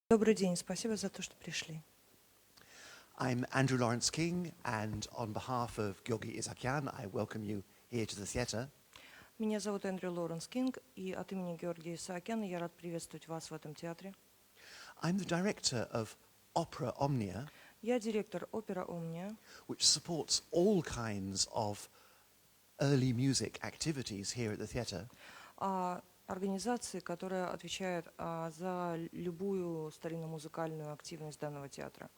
Добрый день, спасибо за то, что пришли. I'm Andrew Lawrence King, and on behalf of Georgi Isakyan, I welcome you here to the theatre. Меня зовут Эндрю Лоуренса Кинг, и от имени Георгия Исаакяна я рад приветствовать вас в этом театре. I'm the director of Opera Omnia, Я директор опера «Омния», which supports all kinds of early music activities here at the theatre. организации, которая отвечает за любую старинно-музыкальную активность данного театра.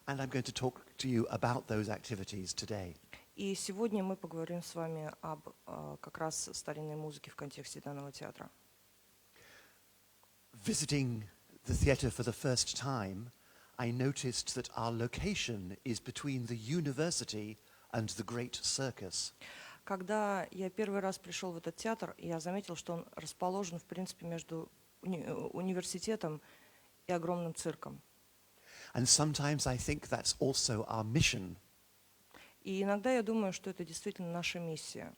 And I'm going to talk to you about those activities today. И сегодня мы поговорим с вами об как раз старинной музыке в контексте данного театра. Visiting the theatre for the first time, I noticed that our location is between the university and the great circus. Когда я первый раз пришел в этот театр, я заметил, что он расположен, в принципе, между университетом и огромным цирком. And sometimes I think that's also our mission. И иногда я думаю, что это действительно наша миссия.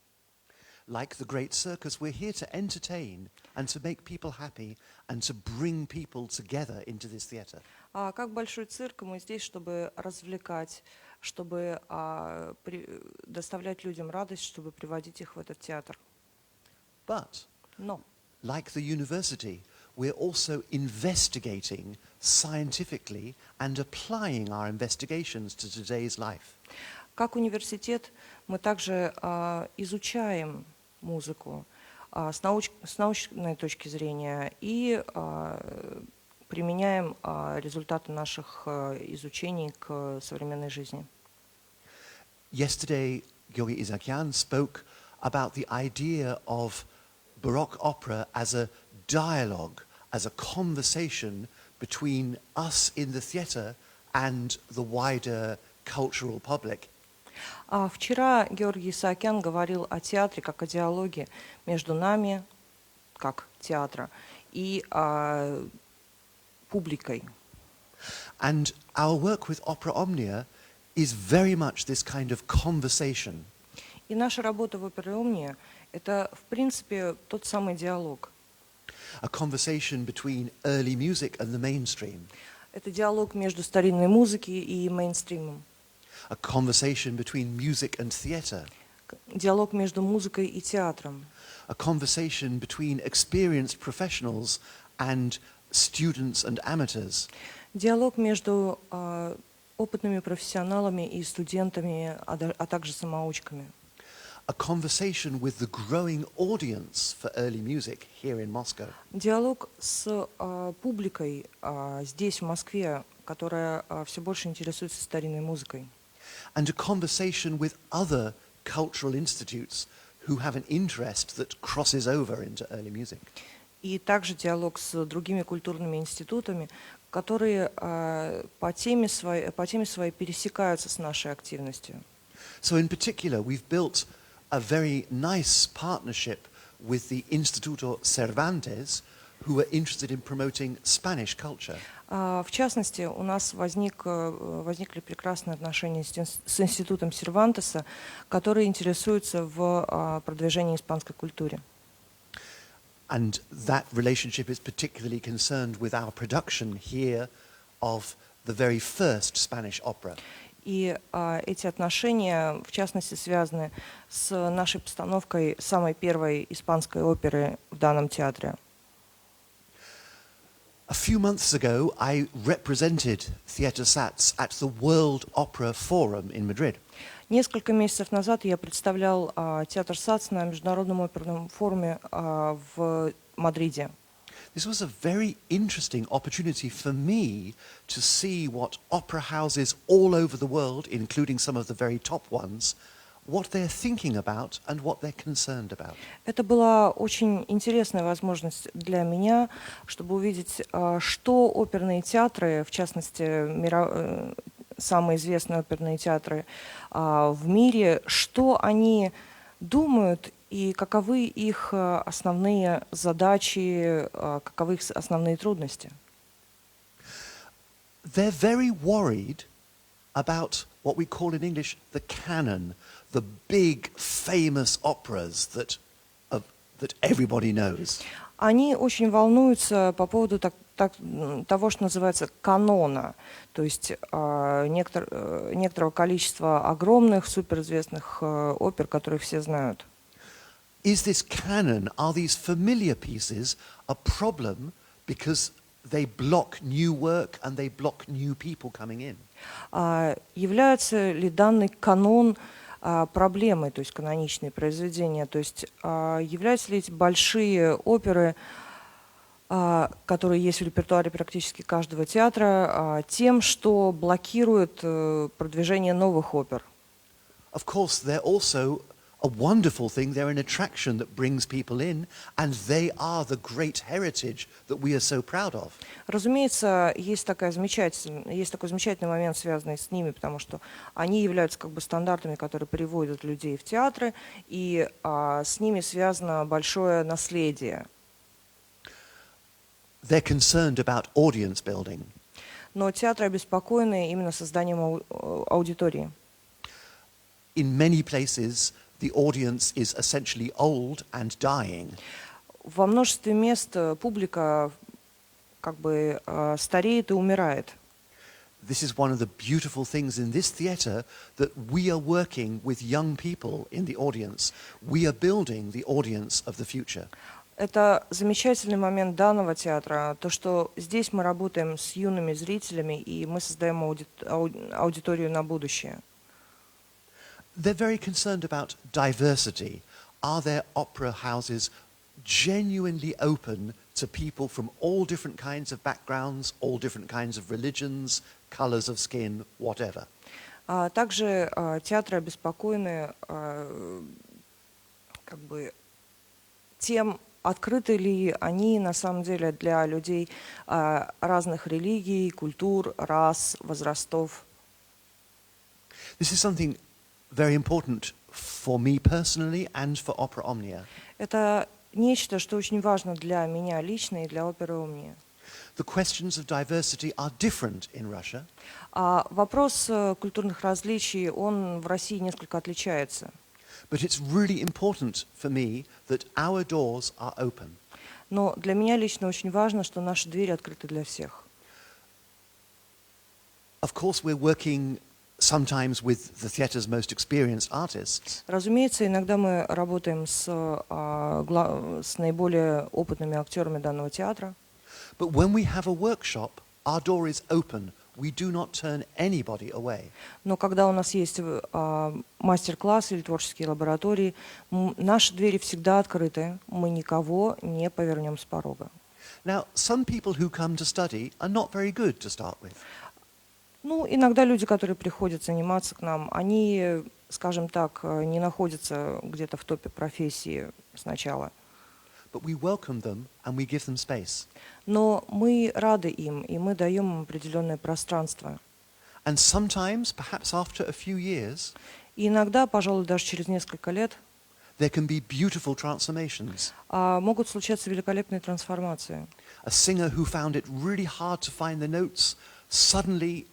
Like the great circus, we're here to entertain and to make people happy and to bring people together into this theatre. А как большой цирк, мы здесь, чтобы развлекать, чтобы доставлять людям радость, чтобы приводить их в этот театр. But, Но, like the university, we're also investigating scientifically and applying our investigations to today's life. как университет, мы также изучаем музыку с научной точки зрения и применяем результаты наших изучений к современной жизни. Yesterday, Georgi Isakyan spoke about the idea of Baroque opera as a dialogue, as a conversation between us in the theatre and the wider cultural public. Вчера Георгий Исаакян говорил о театре как о диалоге между нами, как театра, и публикой. And our work with Opera Omnia is very much this kind of conversation. И наша работа в опере «Омния» — это, в принципе, тот самый диалог. A conversation between early music and the mainstream. Это диалог между старинной музыкой и мейнстримом. A conversation between music and theatre. Диалог между музыкой и театром. A conversation between experienced professionals and students and amateurs. Диалог между опытными профессионалами и студентами, а также самоучками. A conversation with the growing audience for early music here in Moscow. Диалог с публикой здесь, в Москве, которая все больше интересуется старинной музыкой. And a conversation with other cultural institutes who have an interest that crosses over into early music. И также диалог с другими культурными институтами, которые по теме своей пересекаются с нашей активностью. So in particular, we've built a very nice partnership with the Instituto Cervantes, who are interested in promoting Spanish culture. В частности, у нас возникли прекрасные отношения с институтом Сервантеса, который интересуется в продвижении испанской культуры. And that relationship is particularly concerned with our production here of the very first Spanish opera. И эти отношения, в частности, связаны с нашей постановкой самой первой испанской оперы в данном театре. A few months ago, I represented Theatre Sats at the World Opera Forum in Madrid. Несколько месяцев назад я представлял театр САЦ на Международном оперном форуме в Мадриде. This was a very interesting opportunity for me to see what opera houses all over the world, including some of the very top ones, what they're thinking about and what they're concerned about. Это была очень интересная возможность для меня, чтобы увидеть, что оперные театры, в частности, самые известные оперные театры в мире, что они думают и каковы их основные задачи, каковы их основные трудности. They're very worried about what we call in English the canon, the big famous operas that everybody knows. Они очень волнуются по поводу того, что называется канона, то есть некоторого количества огромных, суперизвестных опер, которые все знают. Is this canon, are these familiar pieces a problem because they block new work and they block new people coming in? Является ли данный канон проблемой, то есть каноничные произведения, то есть являются ли эти большие оперы, которые есть в репертуаре практически каждого театра, тем, что блокирует продвижение новых опер? Of course, they're also a wonderful thing. They're an attraction that brings people in, and they are the great heritage that we are so proud of. Разумеется, есть такой замечательный момент, связанный с ними, потому что они являются как бы стандартами, которые приводят людей в театры, и с ними связано большое наследие. They're concerned about audience building. Но театры обеспокоены именно созданием аудитории. In many places, the audience is essentially old and dying. Во множестве мест публика как бы стареет и умирает. This is one of the beautiful things in this theatre, that we are working with young people in the audience. We are building the audience of the future. Это замечательный момент данного театра, то, что здесь мы работаем с юными зрителями, и мы создаем аудиторию на будущее. They're very concerned about diversity. Are their opera houses genuinely open to people from all different kinds of backgrounds, all different kinds of religions, colors of skin, whatever? Также театры обеспокоены как бы тем, открыты ли они на самом деле для людей разных религий, культур, рас, возрастов. This is something very important for me personally and for Opera Omnia. Это нечто, что очень важно для меня лично и для оперы Омния. The questions of diversity are different in Russia. Вопрос культурных различий, он в России несколько отличается. But it's really important for me that our doors are open. Но для меня лично очень важно, что наши двери открыты для всех. Of course, we're working sometimes with the theatre's most experienced artists. Разумеется, иногда мы работаем с наиболее опытными актерами данного театра. But when we have a workshop, our door is open. We do not turn anybody away. Но когда у нас есть мастер-класс или творческие лаборатории, наши двери всегда открыты, мы никого не повернем с порога. Now, some people who come to study are not very good to start with. Ну, иногда люди, которые приходят заниматься к нам, они, скажем так, не находятся где-то в топе профессии сначала. But we welcome them and we give them space. Но мы рады им, и мы даем им определенное пространство. And sometimes, perhaps after a few years, И иногда, пожалуй, даже через несколько лет, there can be beautiful transformations. могут случаться великолепные трансформации. A singer who found it really hard to find the notes suddenly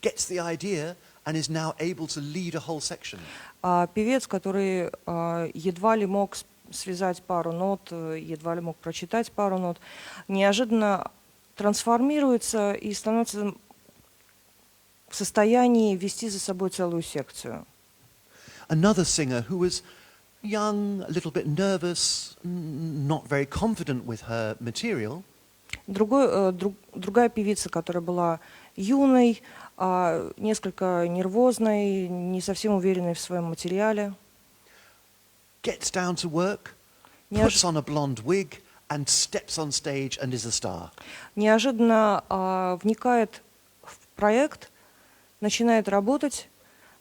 gets the idea and is now able to lead a whole section. Певец, который едва ли мог связать пару нот, едва ли мог прочитать пару нот, неожиданно трансформируется и становится в состоянии вести за собой целую секцию. Another singer who was young, a little bit nervous, not very confident with her material, другая певица, которая была юной, несколько нервозной, не совсем уверенной в своем материале, gets down to work, puts on a blonde wig and steps on stage and is a star. Неожиданно вникает в проект, начинает работать,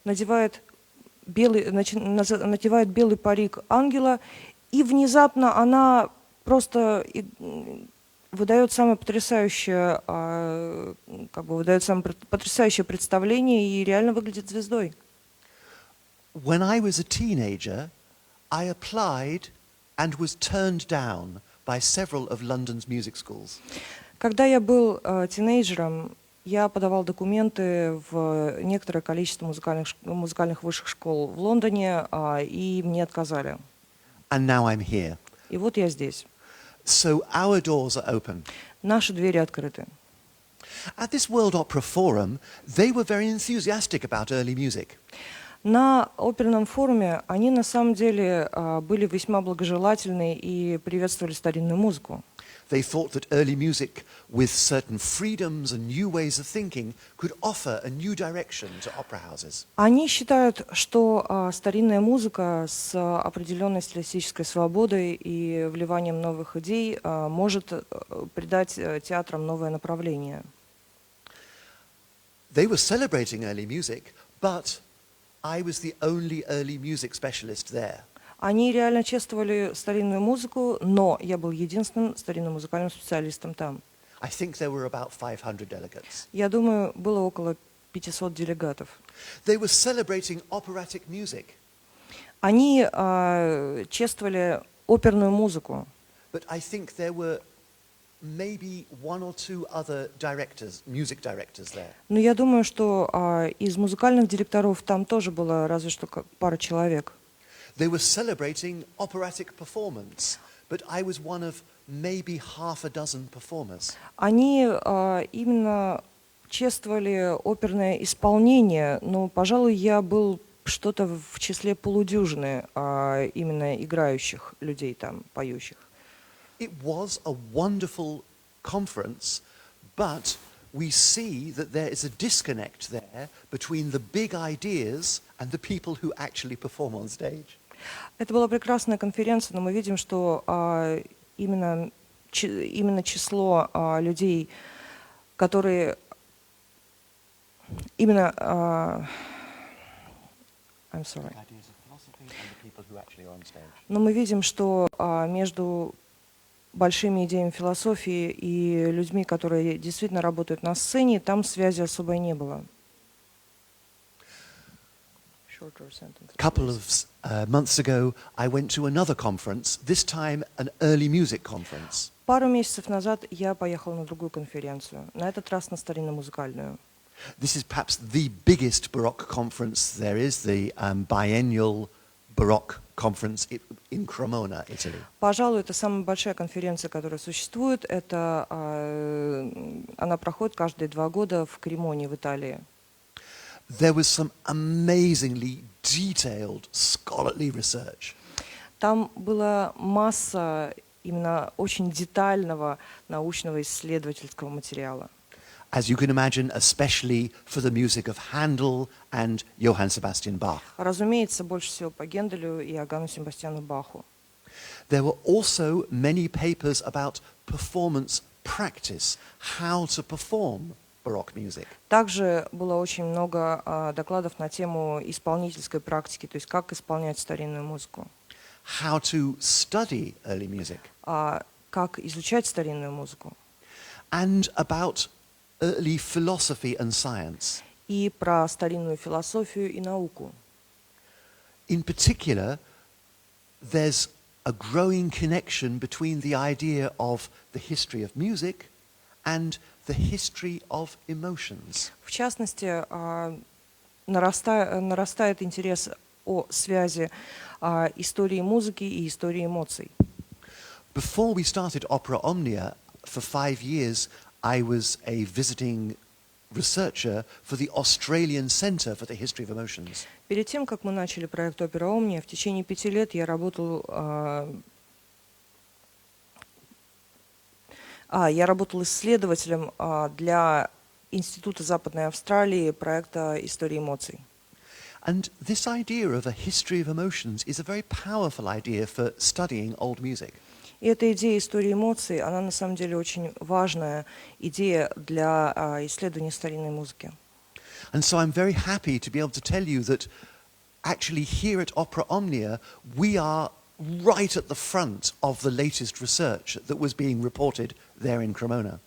надевает белый парик ангела, и внезапно она просто выдает самое потрясающее представление и реально выглядит звездой. When I was a teenager, I applied and was turned down by several of London's music schools. Когда я был тинейджером, я подавал документы в некоторое количество музыкальных высших школ в Лондоне, и мне отказали. And now I'm here. И вот я здесь. So our doors are open. Наши двери открыты. At this World Opera Forum, they were very enthusiastic about early music. На оперном форуме они на самом деле были весьма благожелательны и приветствовали старинную музыку. They thought that early music, with certain freedoms and new ways of thinking, could offer a new direction to opera houses. Они считают, что старинная музыка с определенной стилистической свободой и вливанием новых идей может придать театрам новое направление. They were celebrating early music, but I was the only early music specialist there. Они реально чествовали старинную музыку, но я был единственным старинным музыкальным специалистом там. I think there were about 500 delegates. Я думаю, было около 500 делегатов. They were celebrating operatic music. Они чествовали оперную музыку. But I think there were maybe one or two other directors, music directors there. Но я думаю, что из музыкальных директоров там тоже было разве что пара человек. They were celebrating operatic performance, but I was one of maybe half a dozen performers. Они именно чествовали оперное исполнение, но, пожалуй, я был что-то в числе полудюжины именно играющих людей там, поющих. It was a wonderful conference, but we see that there is a disconnect there between the big ideas and the people who actually perform on stage. Это была прекрасная конференция, но мы видим, что именно число людей, которые именно I'm sorry. Но мы видим, что между большими идеями философии и людьми, которые действительно работают на сцене, там связи особой не было. A couple of months ago, I went to another conference, this time an early music conference. Пару месяцев назад я поехал на другую конференцию, на этот раз на старинно-музыкальную. This is perhaps the biggest Baroque conference there is, the biennial Baroque conference in Cremona, Italy. Пожалуй, это самая большая конференция, которая существует. Это, она проходит каждые 2 года в Кремоне, в Италии. There was some amazingly detailed scholarly research. Там была масса именно очень детального научного исследовательского материала. As you can imagine, especially for the music of Handel and Johann Sebastian Bach. Разумеется, больше всего по Генделю и Иоганну Себастьяну Баху. There were also many papers about performance practice, how to perform Baroque music. Также было очень много докладов на тему исполнительской практики, то есть как исполнять старинную музыку, How to study early music. как изучать старинную музыку, And about early philosophy and science. и про старинную философию и науку. In particular, there's a growing connection between the idea of the history of music and the history of emotions. В частности, нарастает интерес о связи истории музыки и истории эмоций. Before we started Opera Omnia, for 5 years, I was a visiting researcher for the Australian Centre for the History of Emotions. Перед тем, как мы начали проект «Опера Омния», в течение 5 лет я работал исследователем для Института Западной Австралии проекта «История эмоций». And this idea of a history of emotions is a very powerful idea for studying old music. И эта идея истории эмоций, она на самом деле очень важная идея для исследования старинной музыки. And so I'm very happy to be able to tell you that actually here at Opera Omnia, we are right at the front of the latest research that was being reported there in Cremona.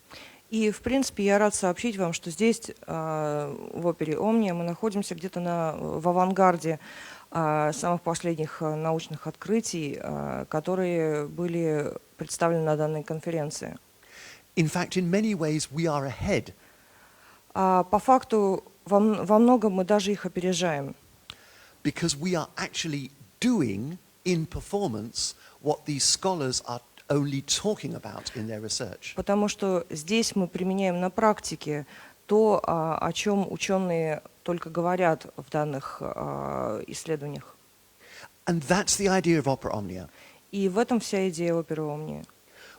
И, в принципе, я рад сообщить вам, что здесь, в опере «Омния», мы находимся где-то в авангарде самых последних научных открытий, которые были представлены на данной конференции. In fact, in many ways, we are ahead. По факту, во многом мы даже их опережаем. Because we are actually doing in performance what these scholars only talking about in their research. Потому что здесь мы применяем на практике то, о чем ученые только говорят в данных исследованиях. And that's the idea of opera omnia. И в этом вся идея оперы «Омния».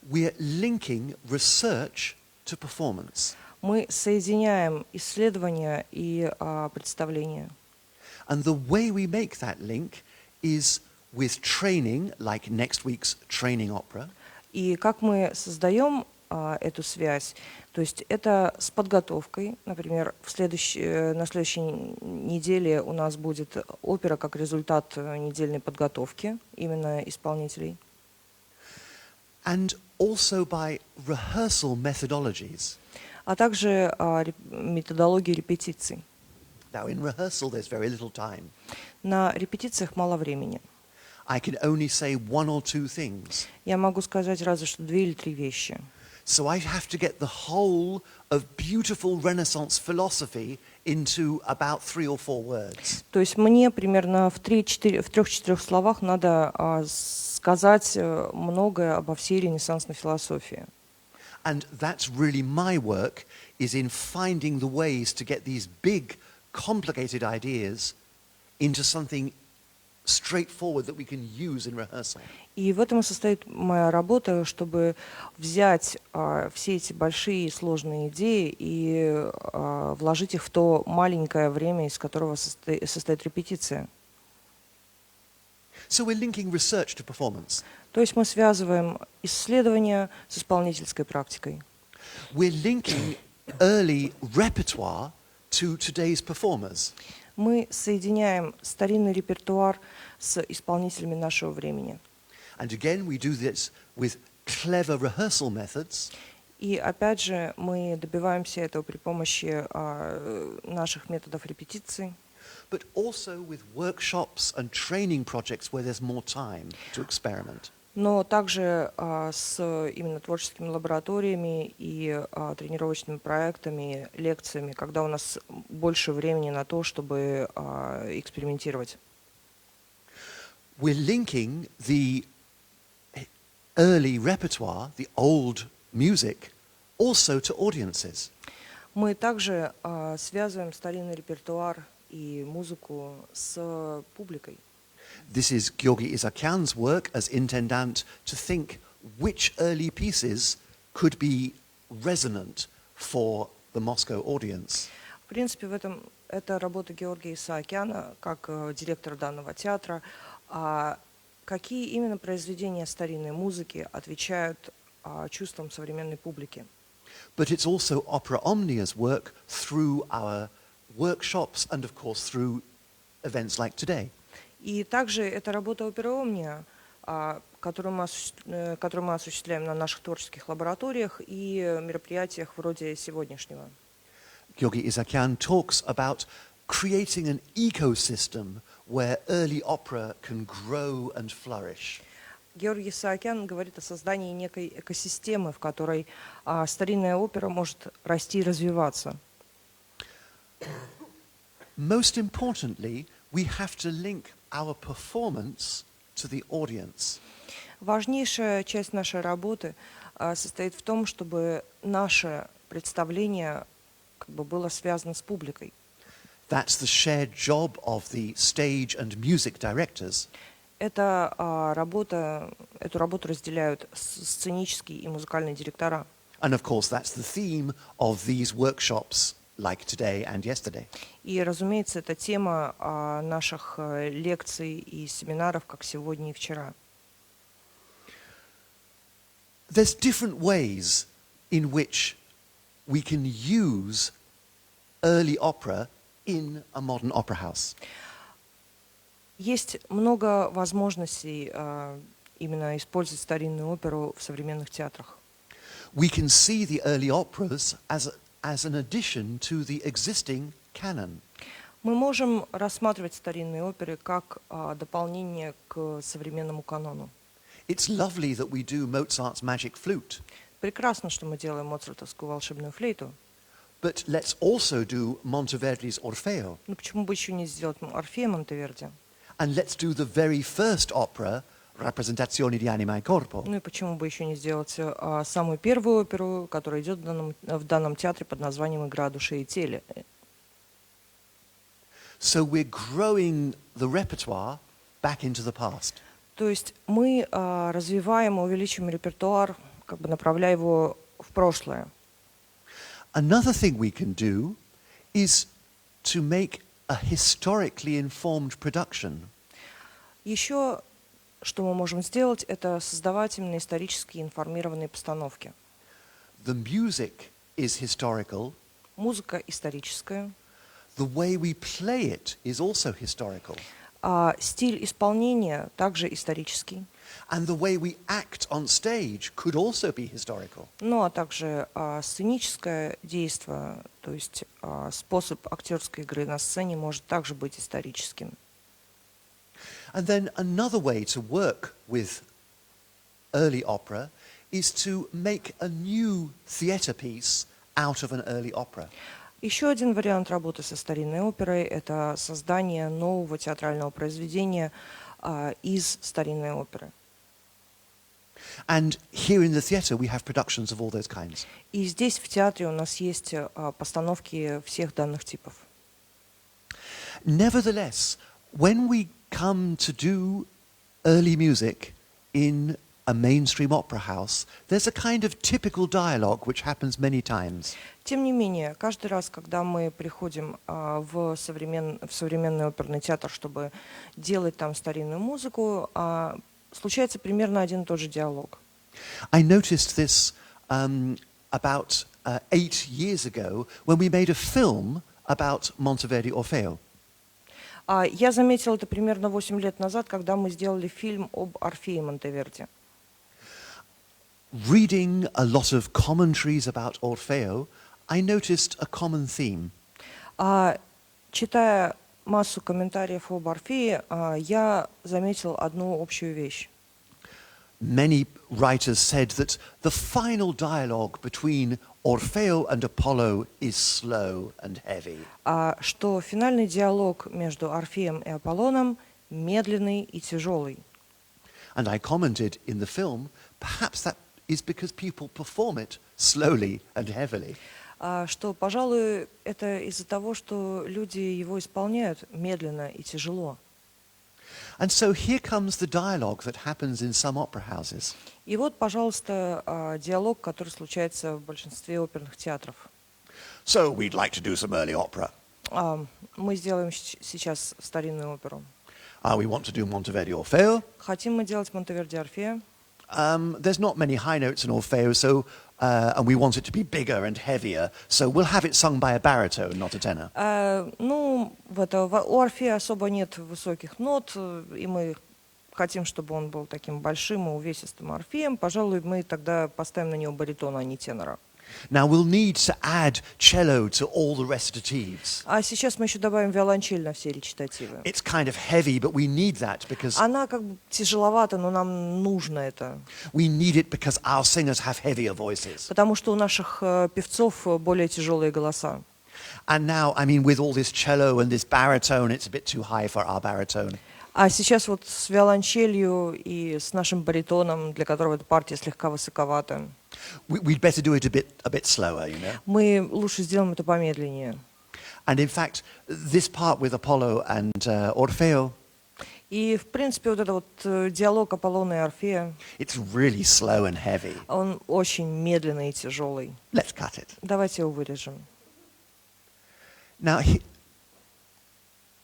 We're linking research to performance. Мы соединяем исследования и представления. And the way we make that link is with training, like next week's training opera. И как мы создаем эту связь, то есть это с подготовкой, например, на следующей неделе у нас будет опера как результат недельной подготовки именно исполнителей. And also by rehearsal methodologies. А также методологии репетиций. Now, in rehearsal, there's very little time. На репетициях мало времени. I can only say one or two things. Я могу сказать разве что 2 или 3 вещи. So I have to get the whole of beautiful Renaissance philosophy into about 3 or 4 words. То есть мне примерно в 3-4 словах надо сказать многое обо всей ренессансной философии. And that's really my work, is in finding the ways to get these big, complicated ideas into something straightforward that we can use in rehearsal. И в этом и состоит моя работа, чтобы взять все эти большие и сложные идеи и вложить их в то маленькое время, из которого состоит репетиция. So we're linking research to performance. То есть мы связываем исследования с исполнительской практикой. We're linking early repertoire to today's performers. Мы соединяем старинный репертуар с исполнителями нашего времени. And again, we do this with clever rehearsal methods. И опять же, мы добиваемся этого при помощи наших методов репетиции, But also with workshops and training projects where there's more time to experiment. но также с именно творческими лабораториями и тренировочными проектами, лекциями, когда у нас больше времени на то, чтобы экспериментировать. We're linking the early repertoire, the old music, also to audiences. Мы также связываем старинный репертуар и музыку с публикой. This is Georgi Isakyan's work as intendant to think which early pieces could be resonant for the Moscow audience. В принципе, это работа Георгия Исаакяна, как директора данного театра. Какие именно произведения старинной музыки отвечают чувствам современной публики? But it's also Opera Omnia's work through our workshops and, of course, through events like today. И также это работа оперы «Омния», которую мы осуществляем на наших творческих лабораториях и мероприятиях вроде сегодняшнего. Georgi Isakyan talks about creating an ecosystem where early opera can grow and flourish. Георгий Исаакян говорит о создании некой экосистемы, в которой старинная опера может расти и развиваться. Most importantly, we have to link our performance to the audience. Важнейшая часть нашей работы состоит в том, чтобы наше представление было связано с публикой. That's the shared job of the stage and music directors. Эту работу разделяют сценические и музыкальные директора. And of course, that's the theme of these workshops like today and yesterday. И, разумеется, это тема наших лекций и семинаров, как сегодня и вчера. There's different ways in which we can use early opera in a modern opera house. Есть много возможностей именно использовать старинную оперу в современных театрах. We can see the early operas as an addition to the existing canon. Мы можем рассматривать старинные оперы как дополнение к современному канону. It's lovely that we do Mozart's Magic Flute, Прекрасно, что мы делаем моцартовскую волшебную флейту, but let's also do Monteverdi's Orfeo. но почему бы еще не сделать Орфея Монтеверди? And let's do the very first opera rappresentazioni di anima e corpo. Ну и почему бы еще не сделать самую первую оперу, которая идет в данном театре под названием «Игра души и тела». So we're growing the repertoire back into the past. То есть мы развиваем и увеличиваем репертуар, как бы направляя его в прошлое. Another thing we can do is to make a historically informed production. Еще что мы можем сделать, это создавать именно исторически информированные постановки. The music is historical. Музыка историческая. The way we play it is also historical. Стиль исполнения также исторический. And the way we act on stage could also be historical. Ну а также сценическое действие, то есть способ актерской игры на сцене может также быть историческим. And then another way to work with early opera is to make a new theatre piece out of an early opera. Еще один вариант работы со старинной оперой – это создание нового театрального произведения из старинной оперы. And here in the theatre we have productions of all those kinds. И здесь в театре у нас есть постановки всех данных типов. Nevertheless, when we come to do early music in a mainstream opera house, there's a kind of typical dialogue which happens many times. Тем не менее, каждый раз, когда мы приходим в современный оперный театр, чтобы делать там старинную музыку, случается примерно один и тот же диалог. I noticed this about 8 years ago when we made a film about Monteverdi Orfeo. Я заметила это примерно 8 лет назад, когда мы сделали фильм об Орфее Монтеверди. Reading a lot of commentaries about Orfeo, I noticed a common theme. Читая массу комментариев об Орфее, я заметил одну общую вещь. Many writers said that the final dialogue between Orfeo and Apollo is slow and heavy. Что финальный диалог между Орфеем и Аполлоном медленный и тяжелый. And I commented in the film, perhaps that is because people perform it slowly and heavily. Что, пожалуй, это из-за того, что люди его исполняют медленно и тяжело. And so here comes the dialogue that happens in some opera houses. И вот, пожалуйста, диалог, который случается в большинстве оперных театров. So we'd like to do some early opera. Мы сделаем сейчас старинную оперу. We want to do Monteverdi Orfeo. Хотим мы делать Монтеверди Орфея. There's not many high notes in Orfeo, so and we want it to be bigger and heavier, so we'll have it sung by a baritone, not a tenor. У Орфея особо нет высоких нот, и мы хотим, чтобы он был таким большим и увесистым Орфеем. Пожалуй, мы тогда поставим на него баритона, а не тенора. Now we'll need to add cello to all the recitatives. А сейчас мы еще добавим виолончель на все речитативы. It's kind of heavy, but we need that because Она как бы тяжеловата, но нам нужно это. we need it because our singers have heavier voices. Потому что у наших певцов более тяжелые голоса. And now, I mean, with all this cello and this baritone, it's a bit too high for our baritone. А сейчас вот с виолончелью и с нашим баритоном, для которого эта партия слегка высоковата, We'd better do it a bit slower, you know. мы лучше сделаем это помедленнее. And in fact, this part with Apollo and Orfeo, И, в принципе, вот этот вот диалог Аполлона и Орфея, it's really slow and heavy. он очень медленный и тяжелый. Let's cut it. Давайте его вырежем. Now,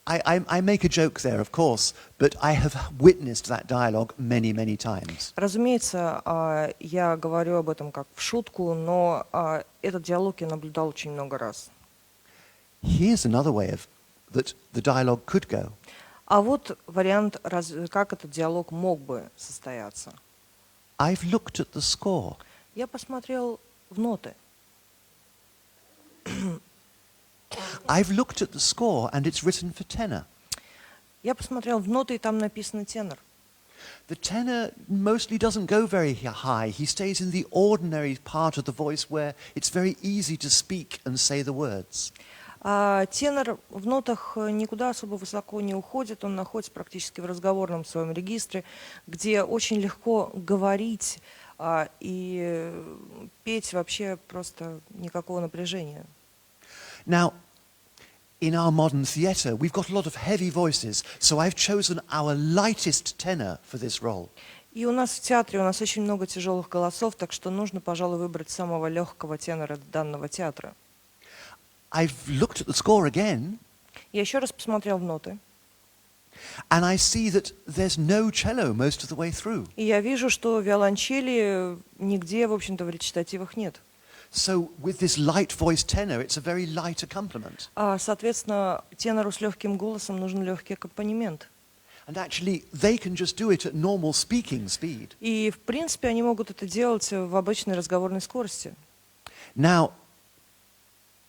I make a joke there, of course, but I have witnessed that dialogue many, many times. Разумеется, я говорю об этом как в шутку, но этот диалог я наблюдал очень много раз. Here's another way that the dialogue could go. А вот вариант, как этот диалог мог бы состояться. I've looked at the score. Я посмотрел в ноты. I've looked at the score and it's written for tenor. Я посмотрел в ноты, и там написано тенор. The tenor mostly doesn't go very high. He stays in the ordinary part of the voice where it's very easy to speak and say the words. Тенор в нотах никуда особо высоко не уходит, он находится практически в разговорном своем регистре, где очень легко говорить и петь вообще просто никакого напряжения. Now, in our modern theatre, we've got a lot of heavy voices, so I've chosen our lightest tenor for this role. И у нас в театре у нас очень много тяжелых голосов, так что нужно, пожалуй, выбрать самого легкого тенора данного театра. I've looked at the score again, Я еще раз посмотрел в ноты, and I see that there's no cello most of the way through. и я вижу, что виолончели нигде, в общем-то, в речитативах нет. So with this light voiced tenor, it's a very light accompaniment. Соответственно, тенору с легким голосом нужен легкий аккомпанемент. And actually, they can just do it at normal speaking speed. И, в принципе, они могут это делать в обычной разговорной скорости. Now,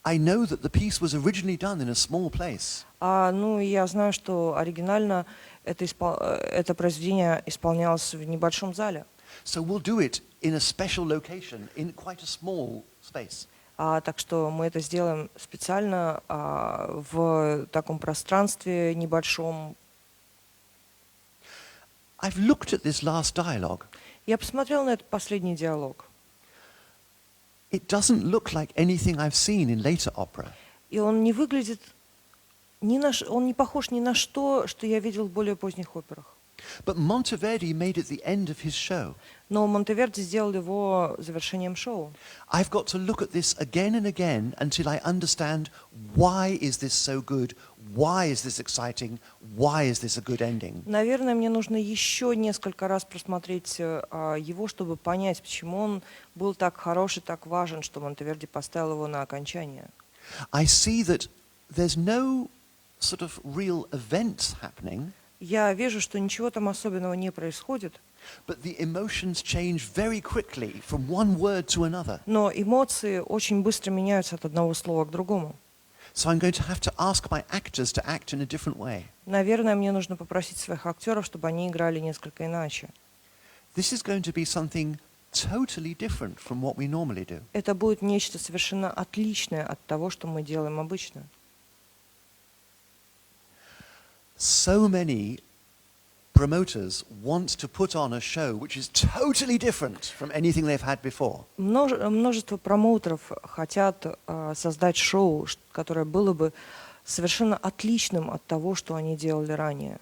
I know that the piece was originally done in a small place. Я знаю, что оригинально это произведение исполнялось в небольшом зале. So we'll do it in a special location, in quite a small space. Так что мы это сделаем специально в таком пространстве небольшом. I've looked at this last dialogue. Я посмотрел на этот последний диалог, It doesn't look like anything I've seen in later opera. и он не выглядит, он не похож ни на что, что я видел в более поздних операх. But Monteverdi made it the end of his show. Но Монтеверди сделал его завершением шоу. I've got to look at this again and again until I understand why is this so good, why is this exciting, why is this a good ending. Наверное, мне нужно еще несколько раз просмотреть его, чтобы понять, почему он был так хорош и так важен, что Монтеверди поставил его на окончание. I see that there's no sort of real events happening. Я вижу, что ничего там особенного не происходит, But the emotions change very quickly from one word to another. но эмоции очень быстро меняются от одного слова к другому. So I'm going to have to ask my actors to act in a different way. Наверное, мне нужно попросить своих актеров, чтобы они играли несколько иначе. This is going to be something totally different from what we normally do. Это будет нечто совершенно отличное от того, что мы делаем обычно. So many promoters want to put on a show which is totally different from anything they've had before. Множество промоутеров хотят создать шоу, которое было бы совершенно отличным от того, что они делали ранее.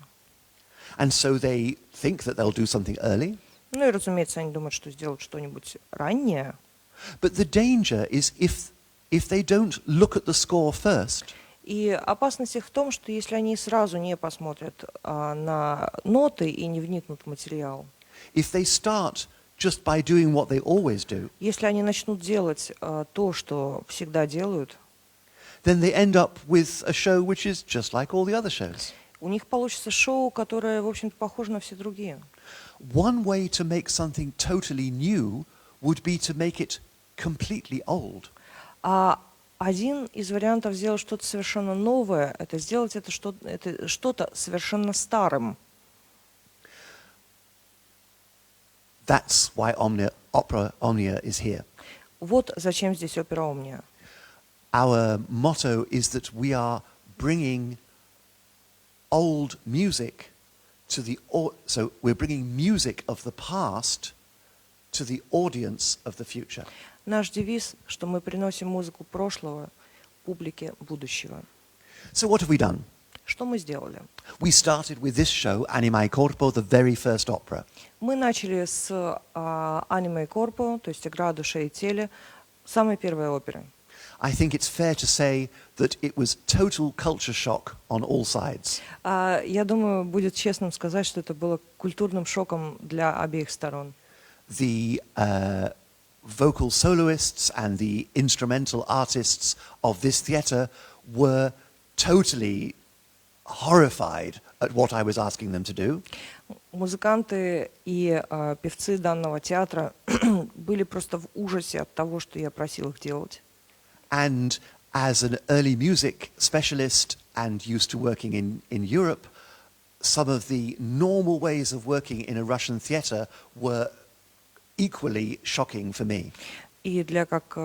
And so they think that they'll do something early. Ну и, разумеется, они думают, что сделают что-нибудь раннее. But the danger is if they don't look at the score first, И опасность их в том, что если они сразу не посмотрят на ноты и не вникнут в материал, if they start just by doing what they always do, если они начнут делать то, что всегда делают, then they end up with a show which is just like all the other shows. у них получится шоу, которое, в общем-то, похоже на все другие. One way to make something totally new would be to make it completely old. Один из вариантов сделать что-то совершенно новое, это сделать это что-то совершенно старым. That's why Opera Omnia is here. Вот зачем здесь опера «Омния». Our motto is that we are bringing old music to so we're bringing music of the past to the audience of the future. Наш девиз, что мы приносим музыку прошлого публике будущего. So what have we done? Что мы сделали? We started with this show, Anima e Corpo, the very first opera. Мы начали с «Аниме и Корпо», то есть «Игра о душе и теле», самой первой оперы. I think it's fair to say that it was total culture shock on all sides. Я думаю, будет честным сказать, что это было культурным шоком для обеих сторон. The vocal soloists and the instrumental artists of this theatre were totally horrified at what I was asking them to do. Музыканты и певцы данного театра были просто в ужасе от того, что я просил их делать. And as an early music specialist and used to working in Europe, some of the normal ways of working in a Russian theatre were equally shocking for me. И для как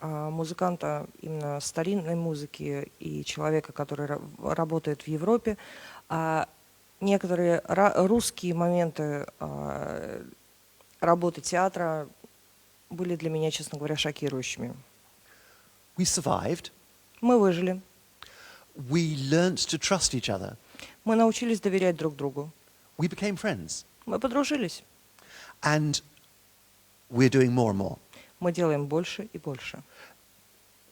музыканта именно старинной музыки и человека, который работает в Европе, некоторые русские моменты работы театра были для меня, честно говоря, шокирующими. We survived. Мы выжили. We learnt to trust each other. Мы научились доверять друг другу. We became friends. Мы подружились. And we're doing more and more. Мы делаем больше и больше.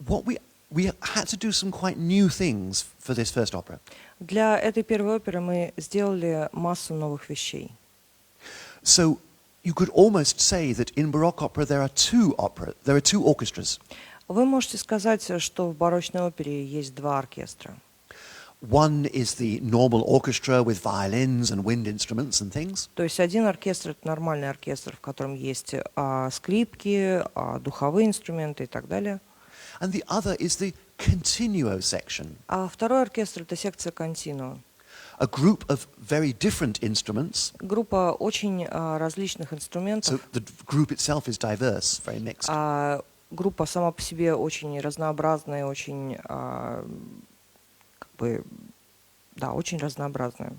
We had to do some quite new things for this first opera. Для этой первой оперы мы сделали массу новых вещей. So you could almost say that in Baroque opera there are two orchestras. Вы можете сказать, что в барочной опере есть два оркестра. One is the normal orchestra with violins and wind instruments and things. То есть один оркестр — это нормальный оркестр, в котором есть скрипки, духовые инструменты и так далее. And the other is the continuo section. А второй оркестр — это секция континуо. A group of very different instruments. Группа очень различных инструментов. So the group itself is diverse, very mixed. Группа сама по себе очень разнообразная, очень очень разнообразная.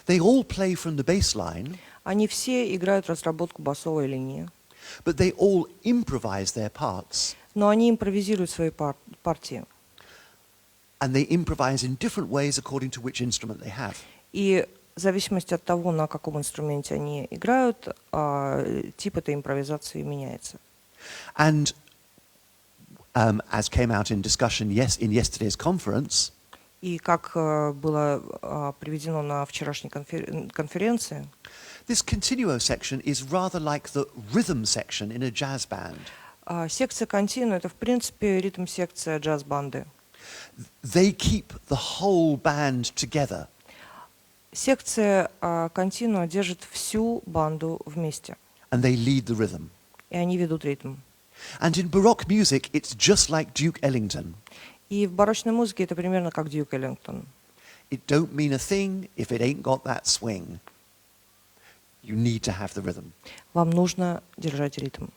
They all play from the bass line. Они все играют разработку басовой линии. But they all improvise their parts. Но они импровизируют свои партии. And they improvise in different ways according to which instrument they have. И в зависимости от того, на каком инструменте они играют, тип этой импровизации меняется. And as came out in discussion in yesterday's conference, И как было приведено на вчерашней конференции, this continuo section is rather like the rhythm section in a jazz band. Секция континуо — это, в принципе, ритм-секция джаз-банды. They keep the whole band together. Секция континуо держит всю банду вместе. And they lead the rhythm. И они ведут ритм. And in Baroque music, it's just like Duke Ellington. И в барочной музыке это примерно как Дьюк Эллингтон. It don't mean a thing if it ain't got that swing. You need to have the rhythm. Вам нужно держать ритм.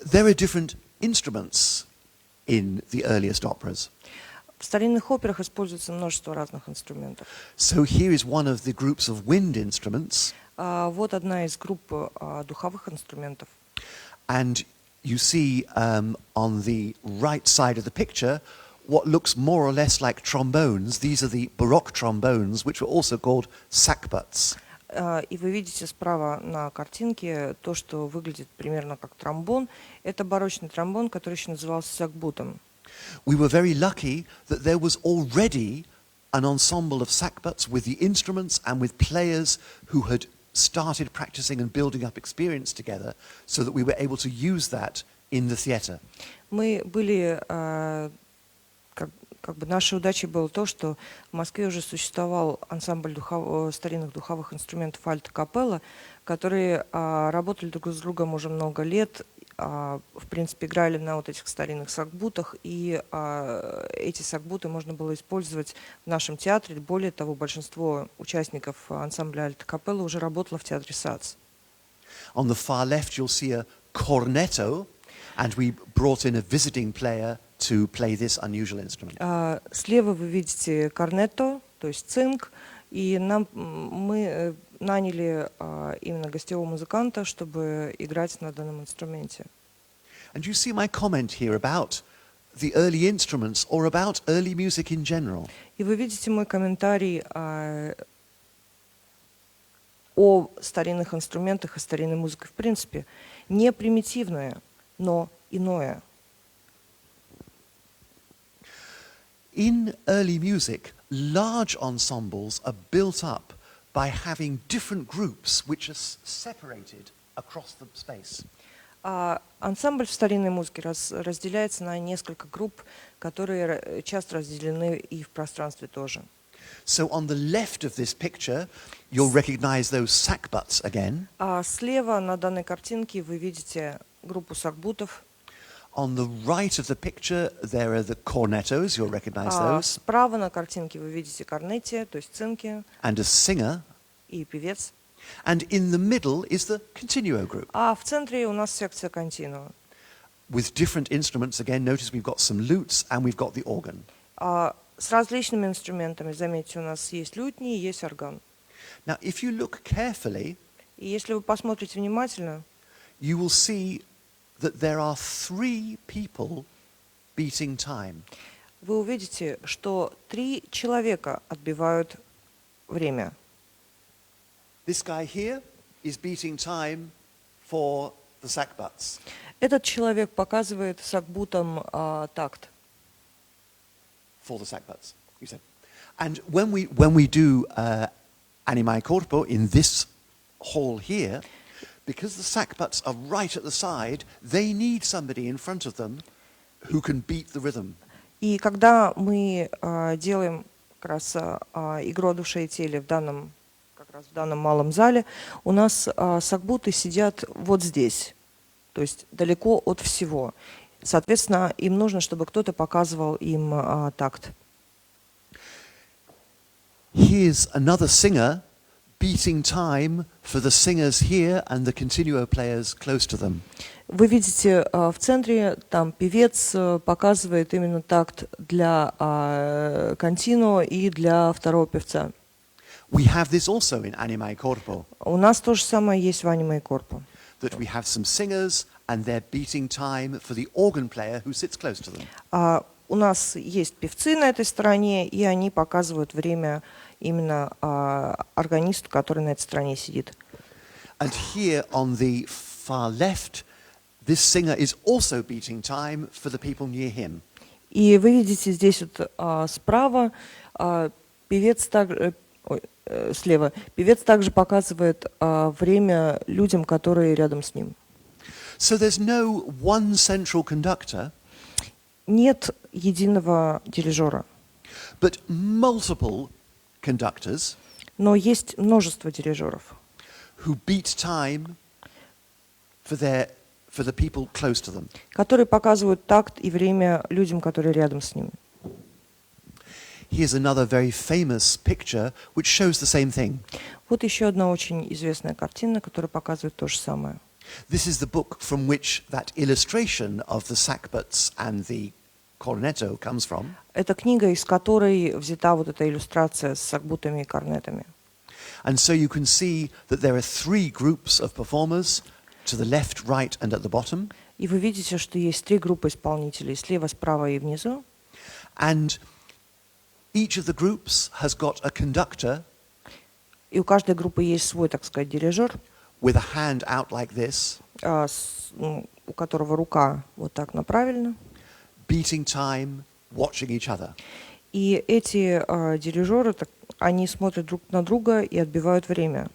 There are different instruments in the earliest operas. В старинных операх используется множество разных инструментов. So here is one of the groups of wind instruments. Вот одна из групп духовых инструментов. And you see on the right side of the picture what looks more or less like trombones. These are the Baroque trombones, which were also called sackbuts. И вы видите справа на картинке то, что выглядит примерно как тромбон. Это барочный тромбон, который еще назывался сакбутом. We were very lucky that there was already an ensemble of sackbuts with the instruments and with players who had started practicing and building up experience together, so that we were able to use that in the theatre. Мы были, нашей удачей было то, что в Москве уже существовал ансамбль старинных духовых инструментов альто-капелла, которые работали друг с другом уже много лет, в принципе, играли на вот этих старинных сакбутах, и эти сакбуты можно было использовать в нашем театре. Более того, большинство участников ансамбля альто-капелла уже работало в театре САЦ. On the far left you'll see a cornetto, and we brought in a visiting player to play this unusual instrument. Слева вы видите корнетто, то есть цинк, и мы наняли именно гостевого музыканта, чтобы играть на данном инструменте. And you see my comment here about the early instruments or about early music in general. И вы видите мой комментарий о старинных инструментах и старинной музыке в принципе. Не примитивное, но иное. In early music, large ensembles are built up by having different groups which are separated across the space. Ансамбль в старинной музыке разделяется на несколько групп, которые часто разделены и в пространстве тоже. So on the left of this picture, you'll recognize those sackbuts again. Слева на данной картинке вы видите группу сакбутов. On the right of the picture, there are the cornettos. You'll recognize those. Справа на картинке вы видите корнетти, то есть цинки. And a singer. И певец. And in the middle is the continuo group. А в центре у нас секция континуа. With different instruments, again, notice we've got some lutes and we've got the organ. С различными инструментами. Заметьте, у нас есть лютни и есть орган. Now, if you look carefully, И если вы посмотрите внимательно, you will see that there are 3 people beating time. вы увидите, что 3 человека отбивают время. This guy here is beating time for the sackbuts. Этот человек показывает сакбутом такт. For the sackbuts, you said. And when we do animae corpo in this hall here, because the sackbuts are right at the side, they need somebody in front of them who can beat the rhythm. И когда мы делаем как раз игру о душе и теле как раз в данном малом зале, у нас сакбуты сидят вот здесь, то есть далеко от всего. Соответственно, им нужно, чтобы кто-то показывал им такт. Here's another singer beating time for the singers here and the continuo players close to them. Вы видите, в центре там певец показывает именно такт для континуо и для второго певца. We have this also in animae corpo. У нас то же самое есть в аниме корпо. That we have some singers and they're beating time for the organ player who sits close to them. У нас есть певцы на этой стороне, и они показывают время именно органисту, который на этой стороне сидит. And here on the far left, this singer is also beating time for the people near him. И вы видите здесь вот справа певец также, слева певец также показывает время людям, которые рядом с ним. So there's no one central conductor. Нет единого дирижера, But multiple conductors но есть множество дирижеров, who beat time for the people close to them. которые показывают такт и время людям, которые рядом с ними. Here's another very famous picture which shows the same thing. Вот еще одна очень известная картина, которая показывает то же самое. This is the book from which that illustration of the sackbuts and the cornetto comes from. Это книга, из которой взята вот эта иллюстрация с сакбутами и корнетами. And so you can see that there are 3 groups of performers to the left, right and at the bottom. И вы видите, что есть 3 группы исполнителей, слева, справа и внизу. And each of the groups has got a conductor И у каждой группы есть свой, так сказать, дирижер, with a hand out like this, у которого рука вот так направлена. beating time, watching each other. И эти дирижеры, они смотрят друг на друга и отбивают время.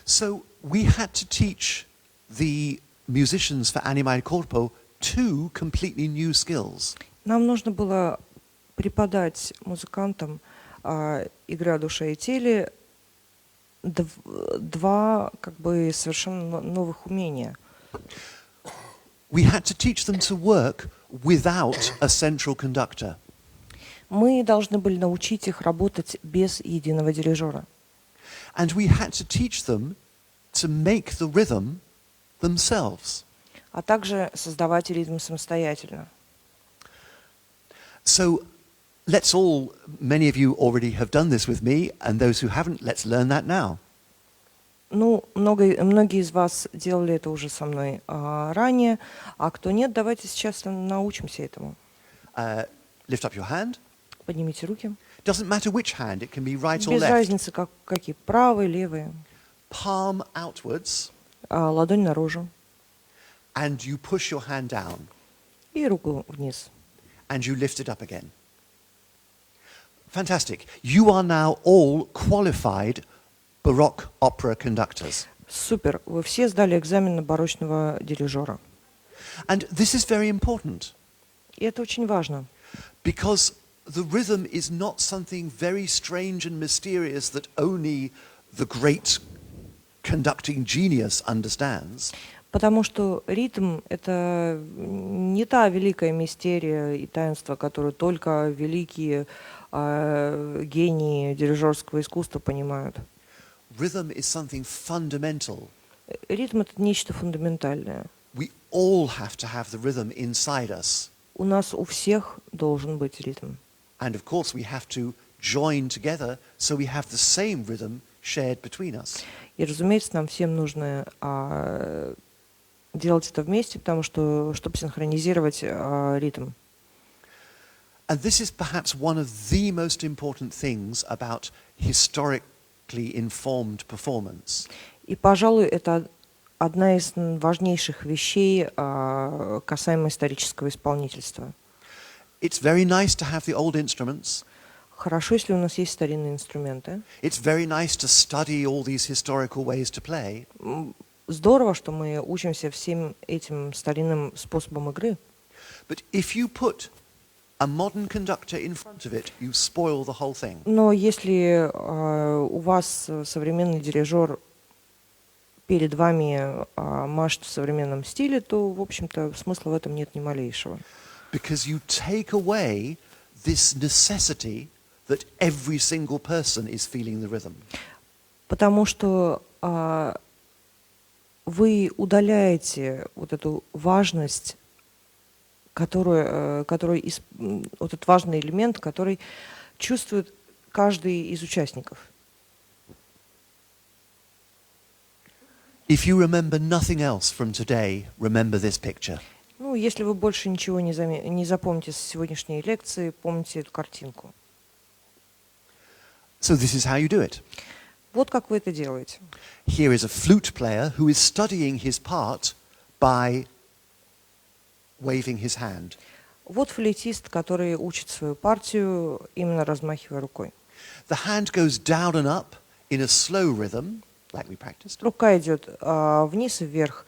So we had to teach the musicians for animae corpo 2 completely new skills. Нам нужно было преподать музыкантам игры о душе и теле 2 как бы совершенно новых умения. We had to teach them to work without a central conductor. Мы должны были научить их работать без единого дирижера. And we had to teach them to make the rhythm themselves. А также создавать ритм самостоятельно. So let's all, many of you already have done this with me, and those who haven't, let's learn that now. Ну, многие из вас делали это уже со мной ранее, а кто нет, давайте сейчас научимся этому. Lift up your hand. Поднимите руки. Doesn't matter which hand, it can be right or Без left. разницы, какие, правые, левые. Palm outwards, Ладонь наружу. and you push your hand down, И руку вниз. and you lift it up again. Fantastic. You are now all qualified Baroque opera conductors. Супер. Вы все сдали экзамен на барочного дирижера. And this is very important, И это очень важно. because the rhythm is not something very strange and mysterious that only the great conducting genius understands. Потому что ритм — это не та великая мистерия и таинство, которую только великие гении дирижерского искусства понимают. rhythm is something fundamental. Ритм — это нечто фундаментальное. We all have to have the rhythm inside us. У нас у всех должен быть ритм. And of course we have to join together so we have the same rhythm shared between us. И, разумеется, нам всем нужно делать это вместе, потому что, чтобы синхронизировать ритм. And this is perhaps one of the most important things about historically informed performance. И, пожалуй, это одна из важнейших вещей касаемо исторического исполнительства. It's very nice to have the old instruments. Хорошо, если у нас есть старинные инструменты. It's very nice to study all these historical ways to play. Здорово, что мы учимся всем этим старинным способам игры. But if you put a modern conductor in front of it, you spoil the whole thing. Но если у вас современный дирижер перед вами машет в современном стиле, то, в общем-то, смысла в этом нет ни малейшего. Because you take away this necessity that every single person is feeling the rhythm. Потому что вы удаляете вот эту важность, вот этот важный элемент, который чувствует каждый из участников. If you remember nothing else from today, remember this picture. Ну, если вы больше ничего не запомните с сегодняшней лекции, помните эту картинку. So this is how you do it. Вот как вы это делаете. Here is a flute player who is studying his part by waving his hand. Вот флейтист, который учит свою партию, именно размахивая рукой. The hand goes down and up in a slow rhythm, like we practiced. Рука идет вниз и вверх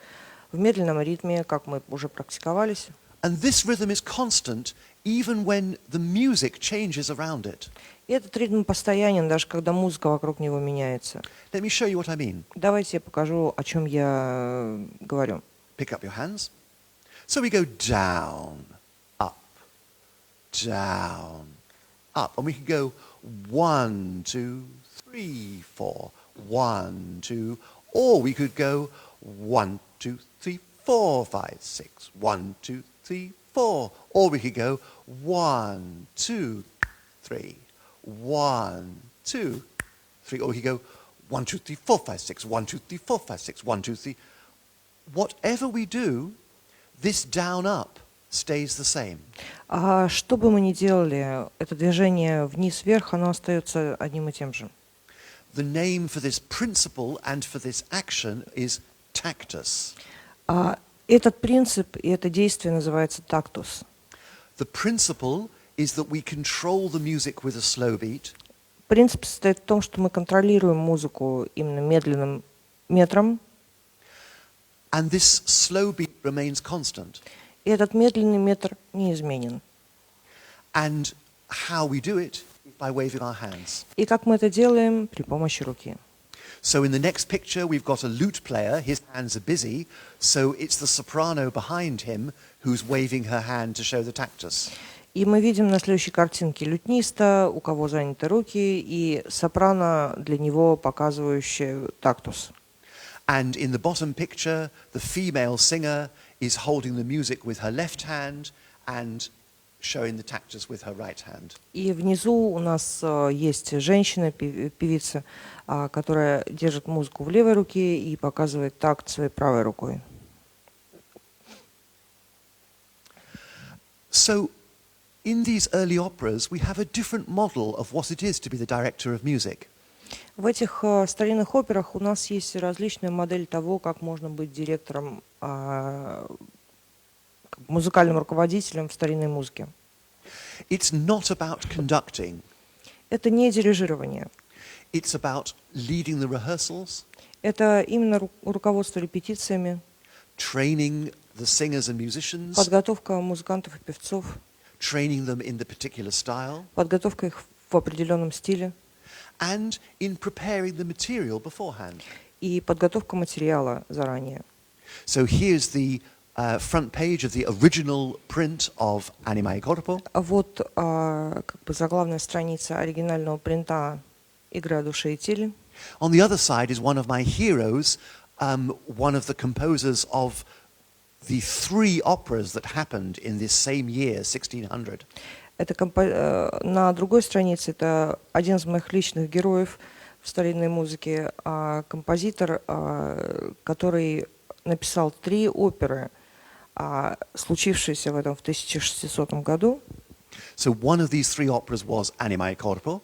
в медленном ритме, как мы уже практиковались. And this rhythm is constant even when the music changes around it. И этот ритм постоянен, даже когда музыка вокруг него меняется. Let me show you what I mean. Давайте я покажу, о чем я говорю. Pick up your hands. So we go down, up, down, up. And we can go 1, 2, 3, 4, 1, 2, or we could go 1, 2, 3, 4, 5, 6, 1, 2, 3, 4. Or we could go 1, 2, 3, 1, 2, 3. Or we could go 1, 2, 3, 4, 5, 6, 1, 2, 3, 4, 5, 6, 1, 2, 3. Whatever we do, this down-up stays the same. А что бы мы ни делали, это движение вниз-вверх, оно остается одним и тем же. The name for this principle and for this action is tactus. Этот принцип и это действие называется тактус. The principle is that we control the music with a slow beat. Принцип состоит в том, что мы контролируем музыку именно медленным метром. And this slow beat remains constant. И этот медленный метр неизменен. And how we do it is by waving our hands. И как мы это делаем? При помощи руки. So in the next picture we've got a lute player, his hands are busy, so it's the soprano behind him who's waving her hand to show the tactus. И мы видим на следующей картинке лютниста, у кого заняты руки, и сопрано для него показывающая тактус. And in the bottom picture, the female singer is holding the music with her left hand and showing the tactus with her right hand. И внизу у нас есть женщина, певица, которая держит музыку в левой руке и показывает такт своей правой рукой. So, in these early operas, we have a different model of what it is to be the director of music. В этих старинных операх у нас есть различная модель того, как можно быть директором, музыкальным руководителем в старинной музыке. It's not about conducting. Это не дирижирование. It's about leading the rehearsals, Это именно руководство репетициями, training the singers and musicians, подготовка музыкантов и певцов, training them in the particular style, подготовка их в определенном стиле and in preparing the material beforehand. и подготовка материала заранее. So here's the front page of the original print of Anima e Corpo. Вот как бы заглавная страница оригинального принта «Игры о душе и теле». On the other side is one of my heroes, one of the composers of the 3 operas that happened in this same year, 1600. На другой странице это один из моих личных героев в старинной музыке, композитор, который написал 3 оперы, случившиеся в 1600 году. So one of these 3 operas was Animae Corpo.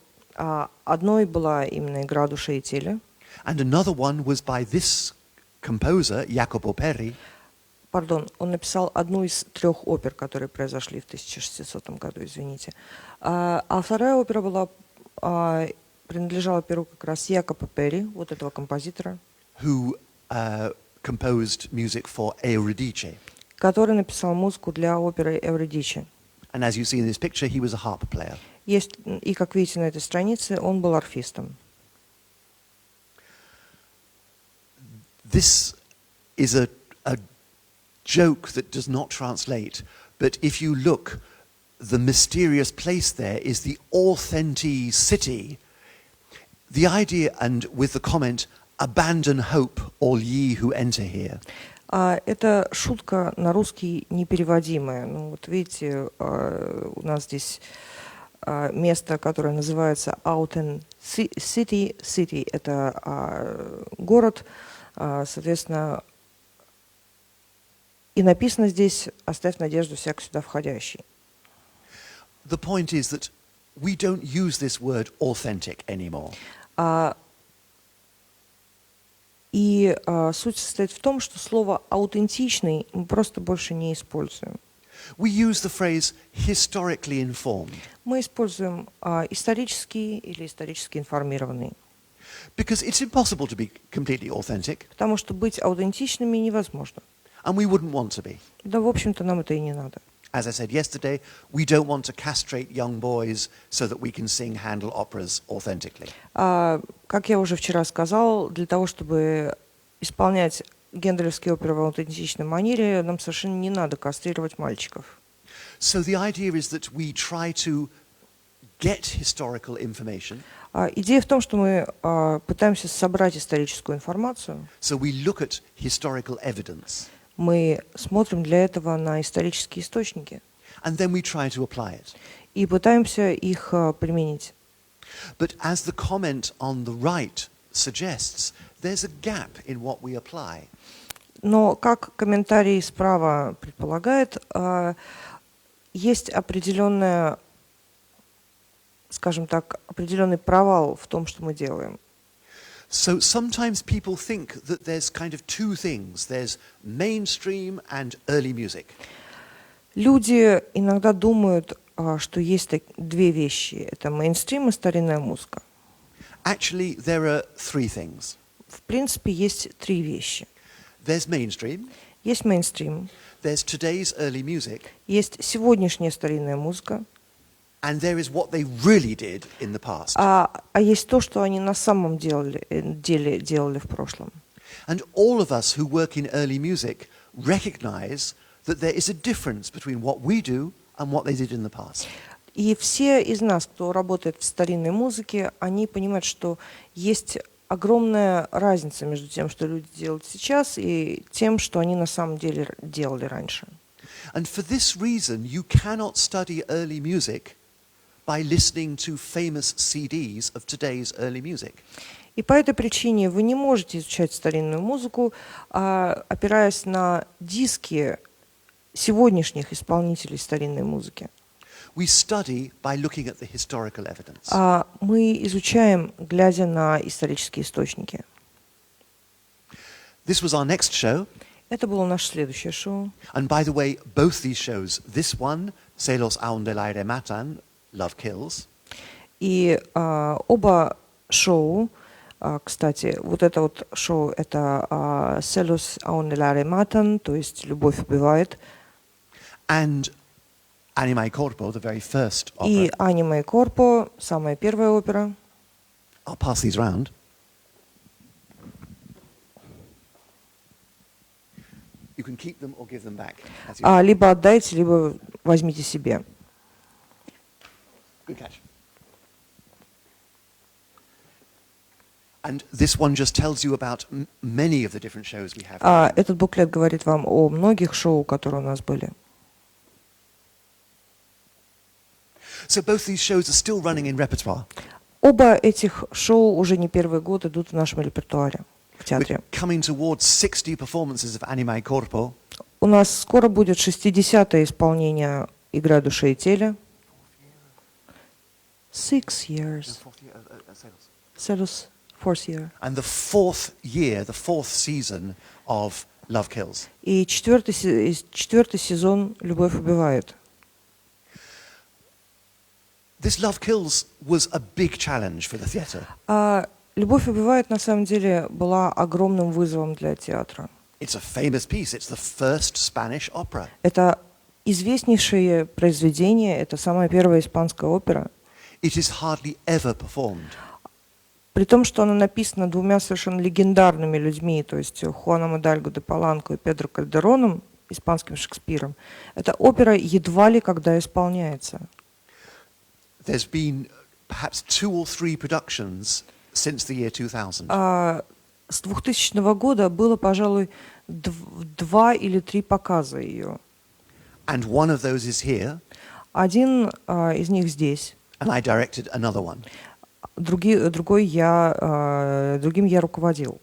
Одной была именно «Игра души и тела». And another one was by this composer, Jacopo Peri. Пардон, он написал одну из 3 опер, которые произошли в 1600 году, извините. А вторая опера принадлежала перу как раз Якопо Пери, вот этого композитора. Who composed music for Euridice. Который написал музыку для оперы «Эвридиче». And as you see in this picture, he was a harp player. И, как видите на этой странице, он был арфистом. This is a joke that does not translate, but if you look, the mysterious place there is the authenticity. The idea, and with the comment, abandon hope, all ye who enter here. Это шутка на русский непереводимая. Ну, вот видите, у нас здесь место, которое называется Authenticity. City – это город, соответственно, и написано здесь «Оставь надежду всяк сюда входящий». The point is that we don't use this word authentic anymore. И суть состоит в том, что слово «аутентичный» мы просто больше не используем. We use the phrase historically informed. Мы используем исторический или исторически информированный. Because it's impossible to be completely authentic. Потому что быть аутентичными невозможно. And we wouldn't want to be. Да, в общем-то, нам это и не надо. As I said yesterday, we don't want to castrate young boys so that we can sing Handel operas authentically. Как я уже вчера сказал, для того, чтобы исполнять генделевские оперы в аутентичной манере, нам совершенно не надо кастрировать мальчиков. So the idea is that we try to get historical information. Идея в том, что мы пытаемся собрать историческую информацию. So we look at historical evidence. Мы смотрим для этого на исторические источники. And then we try to apply it. И пытаемся их применить. But as the comment on the right suggests, there's a gap in what we apply. Но, как комментарий справа предполагает, есть определенная, скажем так, определенный провал в том, что мы делаем. So sometimes people think that there's kind of 2 things. There's mainstream and early music. Люди иногда думают, что есть 2 вещи. Это мейнстрим и старинная музыка. Actually, there are 3 things. В принципе, есть 3 вещи. There's mainstream. Есть мейнстрим. There's today's early music. Есть сегодняшняя старинная музыка. And there is what they really did in the past. А есть то, что они на самом деле делали в прошлом. And all of us who work in early music recognize that there is a difference between what we do and what they did in the past. И все из нас, кто работает в старинной музыке, они понимают, что есть огромная разница между тем, что люди делают сейчас, и тем, что они на самом деле делали раньше. And for this reason, you cannot study early music by listening to famous CDs of today's early music. И по этой причине вы не можете изучать старинную музыку, опираясь на диски сегодняшних исполнителей старинной музыки. We study by looking at the historical evidence. Мы изучаем, глядя на исторические источники. This was our next show. Это было наше следующее шоу. And by the way, both these shows, this one, Celos aun del aire matan, Love Kills. И оба шоу, кстати, вот это вот шоу, это Celos aun del aire matan, то есть «Любовь убивает». And Animae Corpo, the very first opera. И «Аниме Корпо», самая первая опера. I'll pass these round. You can keep them or give them back. As you Либо отдайте, либо возьмите себе. Good catch. And this one just tells you about many of the different shows we have. Этот буклет говорит вам о многих шоу, которые у нас были. So both these shows are still running in repertoire. Оба этих шоу уже не первый год идут в нашем репертуаре в театре. We're coming towards 60 performances of Anima e Corpo. У нас скоро будет 60-е исполнение «Игра души и тела». 6 years. Celos, fourth year. And the fourth year, the fourth season of Love Kills. И четвертый сезон «Любовь убивает». This Love Kills was a big challenge for the theatre. «Любовь убивает» на самом деле была огромным вызовом для театра. It's a famous piece. It's the first Spanish opera. Это известнейшее произведение, это самая первая испанская опера. It is hardly ever performed. При том, что она написана двумя совершенно легендарными людьми, то есть Хуаном Идальго де Паланко и Педро Кальдероном, испанским Шекспиром, эта опера едва ли когда исполняется. There's been perhaps 2 or 3 productions since the year 2000. С 2000 года было, пожалуй, 2 или 3 показа ее. And one of those is here. Один из них здесь. And I directed another one. Другим я руководил.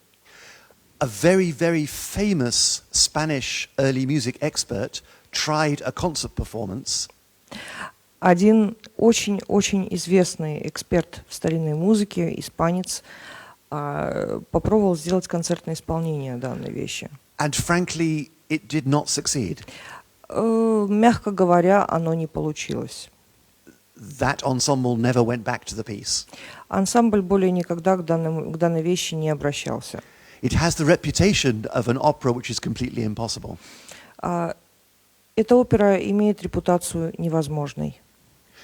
A very, very famous Spanish early music expert tried a concert performance. Один очень-очень известный эксперт в старинной музыке, испанец, попробовал сделать концертное исполнение данной вещи. And frankly, it did not succeed. Мягко говоря, оно не получилось. That ensemble never went back to the piece. Ансамбль более никогда к данной вещи не обращался. It has the reputation of an opera which is completely impossible. Эта опера имеет репутацию невозможной.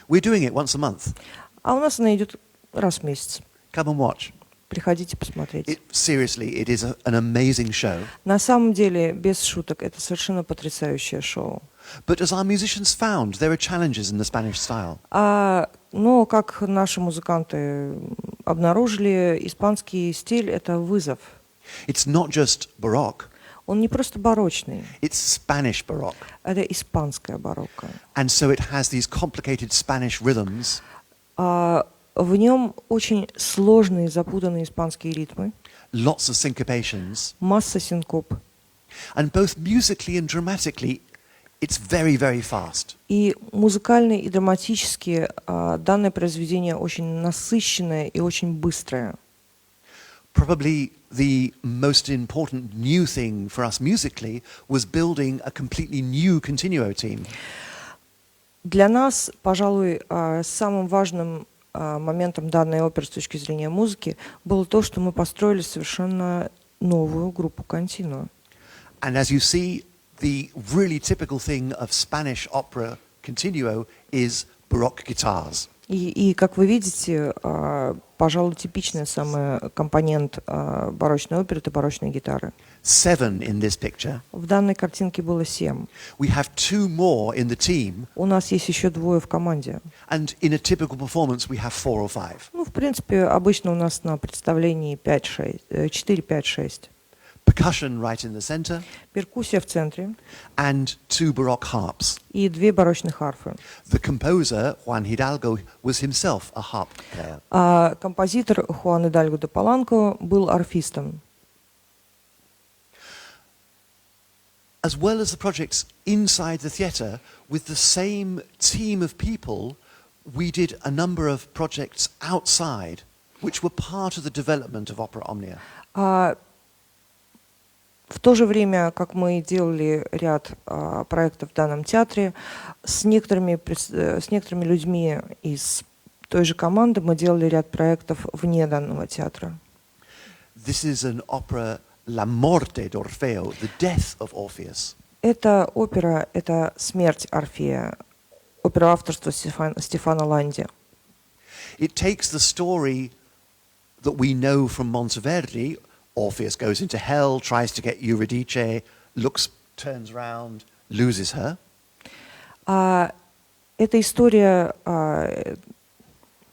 We're doing it once a month. А у нас она идет раз в месяц. Come and watch. Приходите посмотреть. Seriously, it is an amazing show. На самом деле, без шуток, это совершенно потрясающее шоу. But as our musicians found, there are challenges in the Spanish style. Но, как наши музыканты обнаружили, испанский стиль – это вызов. It's not just Baroque. Он не просто барочный. It's Spanish Baroque. Это испанская барокко. And so it has these complicated Spanish rhythms. В нем очень сложные, запутанные испанские ритмы. Lots of syncopations. Масса синкоп. And both musically and dramatically, it's very, very fast. И музыкально, и драматически данное произведение очень насыщенное и очень быстрое. Probably the most important new thing for us musically was building a completely new continuo team. Для нас, пожалуй, самым важным моментом данной оперы с точки зрения музыки было то, что мы построили совершенно новую группу континуа. And as you see, the really typical thing of Spanish opera continuo is Baroque guitars. И как вы видите, пожалуй, типичный самый компонент барочной оперы – это барочные гитары. 7 in this picture. В данной картинке было 7. We have 2 more in the team. У нас есть еще 2 в команде. And in a typical performance we have 4 or 5. Ну, в принципе, обычно у нас на представлении 4, 5, 6. Percussion right in the center. Перкуссия в центре. And 2 Baroque harps. И 2 барочных арфы. The composer, Juan Hidalgo, was himself a harp player. Композитор Хуан Идальго де Паланко был арфистом. As well as the projects inside the theatre, with the same team of people, we did a number of projects outside, which were part of the development of Opera Omnia. В то же время, как мы делали ряд проектов в данном театре, с некоторыми людьми из той же команды мы делали ряд проектов вне данного театра. This is an opera, La Morte d'Orfeo, the death of Orpheus. Эта опера – это «Смерть Орфея», опера авторства Стефано Ланди. It takes the story that we know from Monteverdi. Orpheus goes into hell, tries to get Eurydice, turns around, loses her. Эта история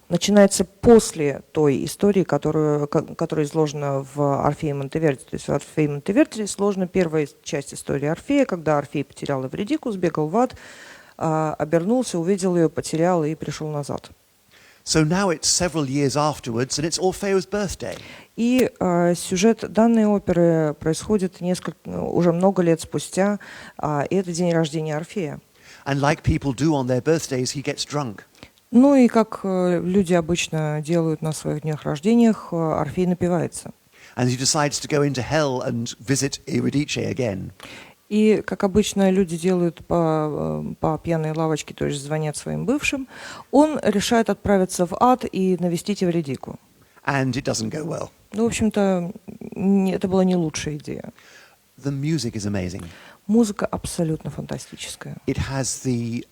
начинается после той истории, которая изложена в «Орфее и Монтеверди». То есть в «Орфее и Монтеверди» сложена первая часть истории Орфея, когда Орфей потерял Эвридику, сбегал в ад, обернулся, увидел ее, потерял и пришел назад. So now it's several years afterwards, and it's Orfeo's birthday. И сюжет данной оперы происходит уже много лет спустя, и это день рождения Орфея. And like people do on their birthdays, he gets drunk. Ну и как люди обычно делают на своих днях рождениях, Орфей напивается. And he decides to go into hell and visit Eurydice again. И, как обычно люди делают по пьяной лавочке, то есть звонят своим бывшим, он решает отправиться в ад и навестить Эвридику. And it doesn't go well. Ну, в общем-то, это была не лучшая идея. The music is amazing. Музыка абсолютно фантастическая. It has the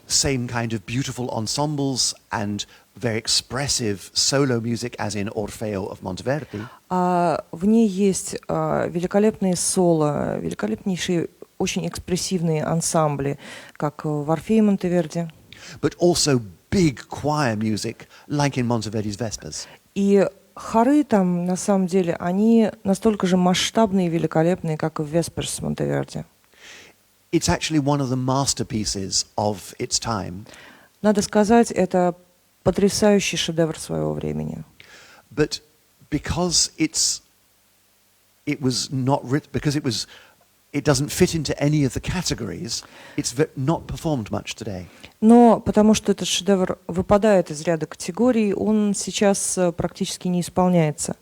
same kind of beautiful ensembles and very expressive solo music as in Orfeo of Monteverdi. В ней есть великолепные соло, великолепнейшие, очень экспрессивные ансамбли, как в «Орфее и Монтеверди». But also big choir music, like in Monteverdi's Vespers. И хоры там, на самом деле, они настолько же масштабные и великолепные, как и в «Весперс» Монтеверди. It's actually one of the masterpieces of its time. Надо сказать, это потрясающий шедевр своего времени. But because it doesn't fit into any of the categories, it's not performed much today. Но потому что этот шедевр выпадает из ряда категорий, он сейчас практически не исполняется.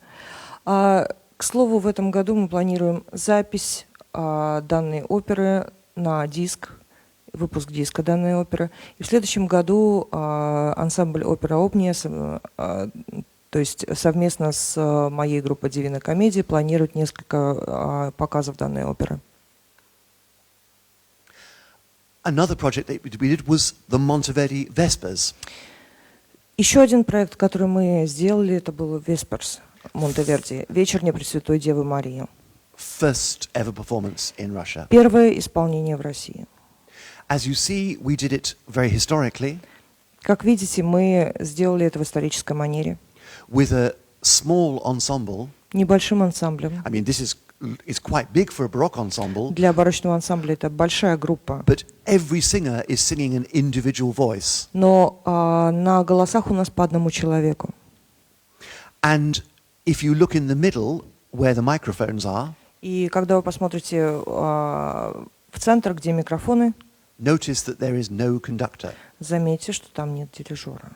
К слову, в этом году мы планируем запись данной оперы на диск, выпуск диска данной оперы. И в следующем году ансамбль «Опера Омния», то есть совместно с моей группой «Дивина Комедия», планирует несколько показов данной оперы. Another project that we did was the Monteverdi Vespers. Еще один проект, который мы сделали, это был «Весперс» Монтеверди, «Вечер Непресвятой Девы Марии». First ever performance in Russia. Первое исполнение в России. As you see, we did it very historically. Как видите, мы сделали это в исторической манере. With a small ensemble. Небольшим ансамблем. I mean, this is quite big for a Baroque ensemble. Для барочного ансамбля это большая группа. But every singer is singing an individual voice. Но на голосах у нас по одному человеку. And if you look in the middle, where the microphones are, и когда вы посмотрите в центр, где микрофоны, notice that there is no conductor. Заметьте, что там нет дирижера.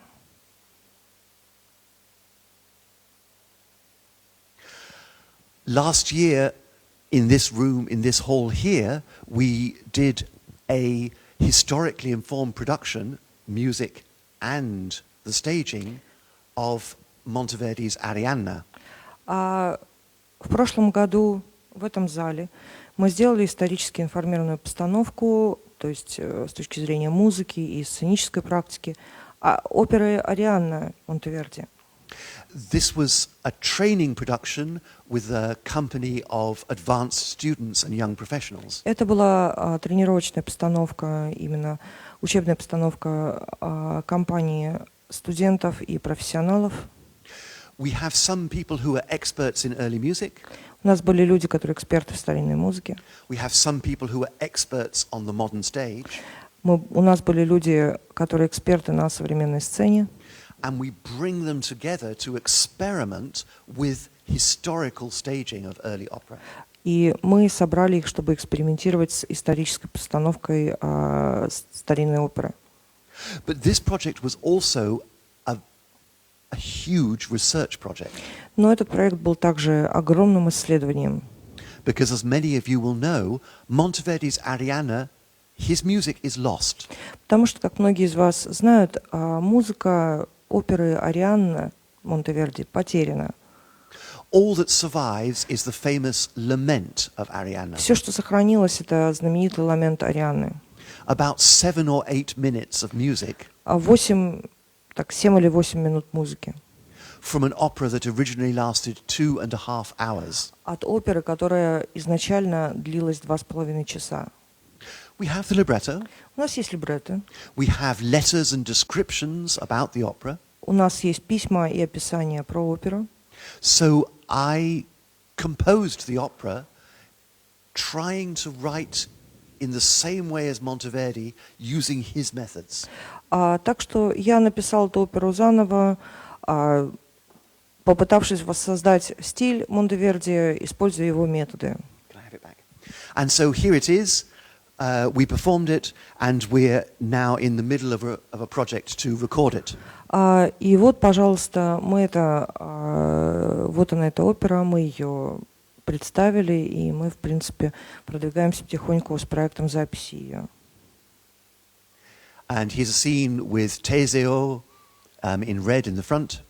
Last year, in this room, in this hall here, we did a historically informed production, music and the staging, of Monteverdi's Arianna. В прошлом году в этом зале мы сделали исторически информированную постановку, то есть с точки зрения музыки и сценической практики, оперы «Арианна» Монтеверди. This was a training production with a company of advanced students and young professionals. Это была тренировочная постановка, именно учебная постановка компании студентов и профессионалов. We have some people who are experts in early music. У нас были люди, которые эксперты в старинной музыке. We have some people who are experts on the modern stage. У нас были люди, которые эксперты на современной сцене. And we bring them together to experiment with historical staging of early opera. И мы собрали их, чтобы экспериментировать с исторической постановкой старинной оперы. But this project was also a huge research project. Но этот проект был также огромным исследованием. Because as many of you will know, Monteverdi's Arianna, his music is lost. Потому что, как многие из вас знают, музыка оперы «Арианна» Монтеверди потеряна. All that survives is the famous lament of Arianna. Все, что сохранилось, это знаменитый ламент Арианны. About 7 or 8 minutes of music. 7 или 8 минут музыки. From an opera that originally lasted 2.5 hours. От оперы, которая изначально длилась 2,5 часа. We have the libretto. У нас есть либретто. We have letters and descriptions about the opera. У нас есть письма и описания про оперу. So I composed the opera trying to write in the same way as Monteverdi, using his methods. Так что я написал эту оперу заново, попытавшись воссоздать стиль Монтеверди, используя его методы. Can I have it back? And so here it is. We performed it, and we're now in the middle of a project to record it. И вот, пожалуйста, вот она, эта опера, мы ее представили, и мы, в принципе, продвигаемся потихоньку с проектом записи ее. And here's a scene with Teseo in red in the front.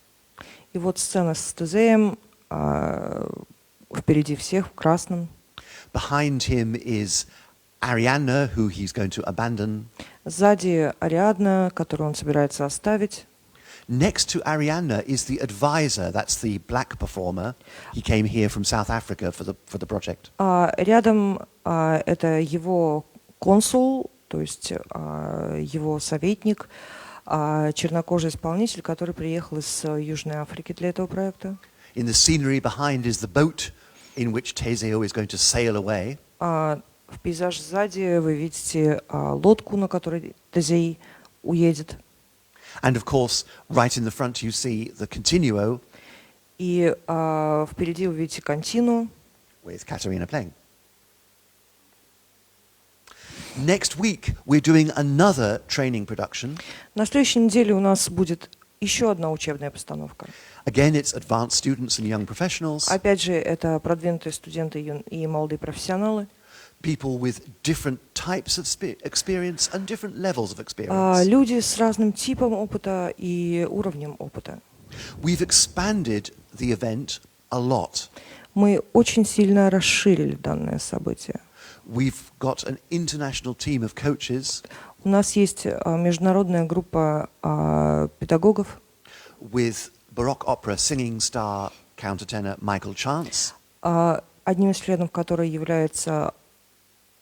И вот сцена с Тезеем впереди всех в красном. Behind him is Arianna, who he's going to abandon. Сзади Ариадна, которую он собирается оставить. Next to Arianna is the advisor, that's the black performer. He came here from South Africa for the project. Рядом это его консул, то есть его советник, чернокожий исполнитель, который приехал из Южной Африки для этого проекта. In the scenery behind is the boat in which Teseo is going to sail away. В пейзаже сзади вы видите лодку, на которой Тезей уедет. And of course, right in the front you see the continuo. И впереди вы видите контину. With Katerina playing. Next week we're doing another training production. На следующей неделе у нас будет еще одна учебная постановка. Again, it's advanced students and young professionals. Опять же, это продвинутые студенты и молодые профессионалы. People with different types of experience and different levels of experience. Люди с разным типом опыта и уровнем опыта. We've expanded the event a lot. Мы очень сильно расширили данное событие. We've got an international team of coaches. У нас есть международная группа педагогов. With Baroque opera singing star countertenor Michael Chance. Одним из членов которой является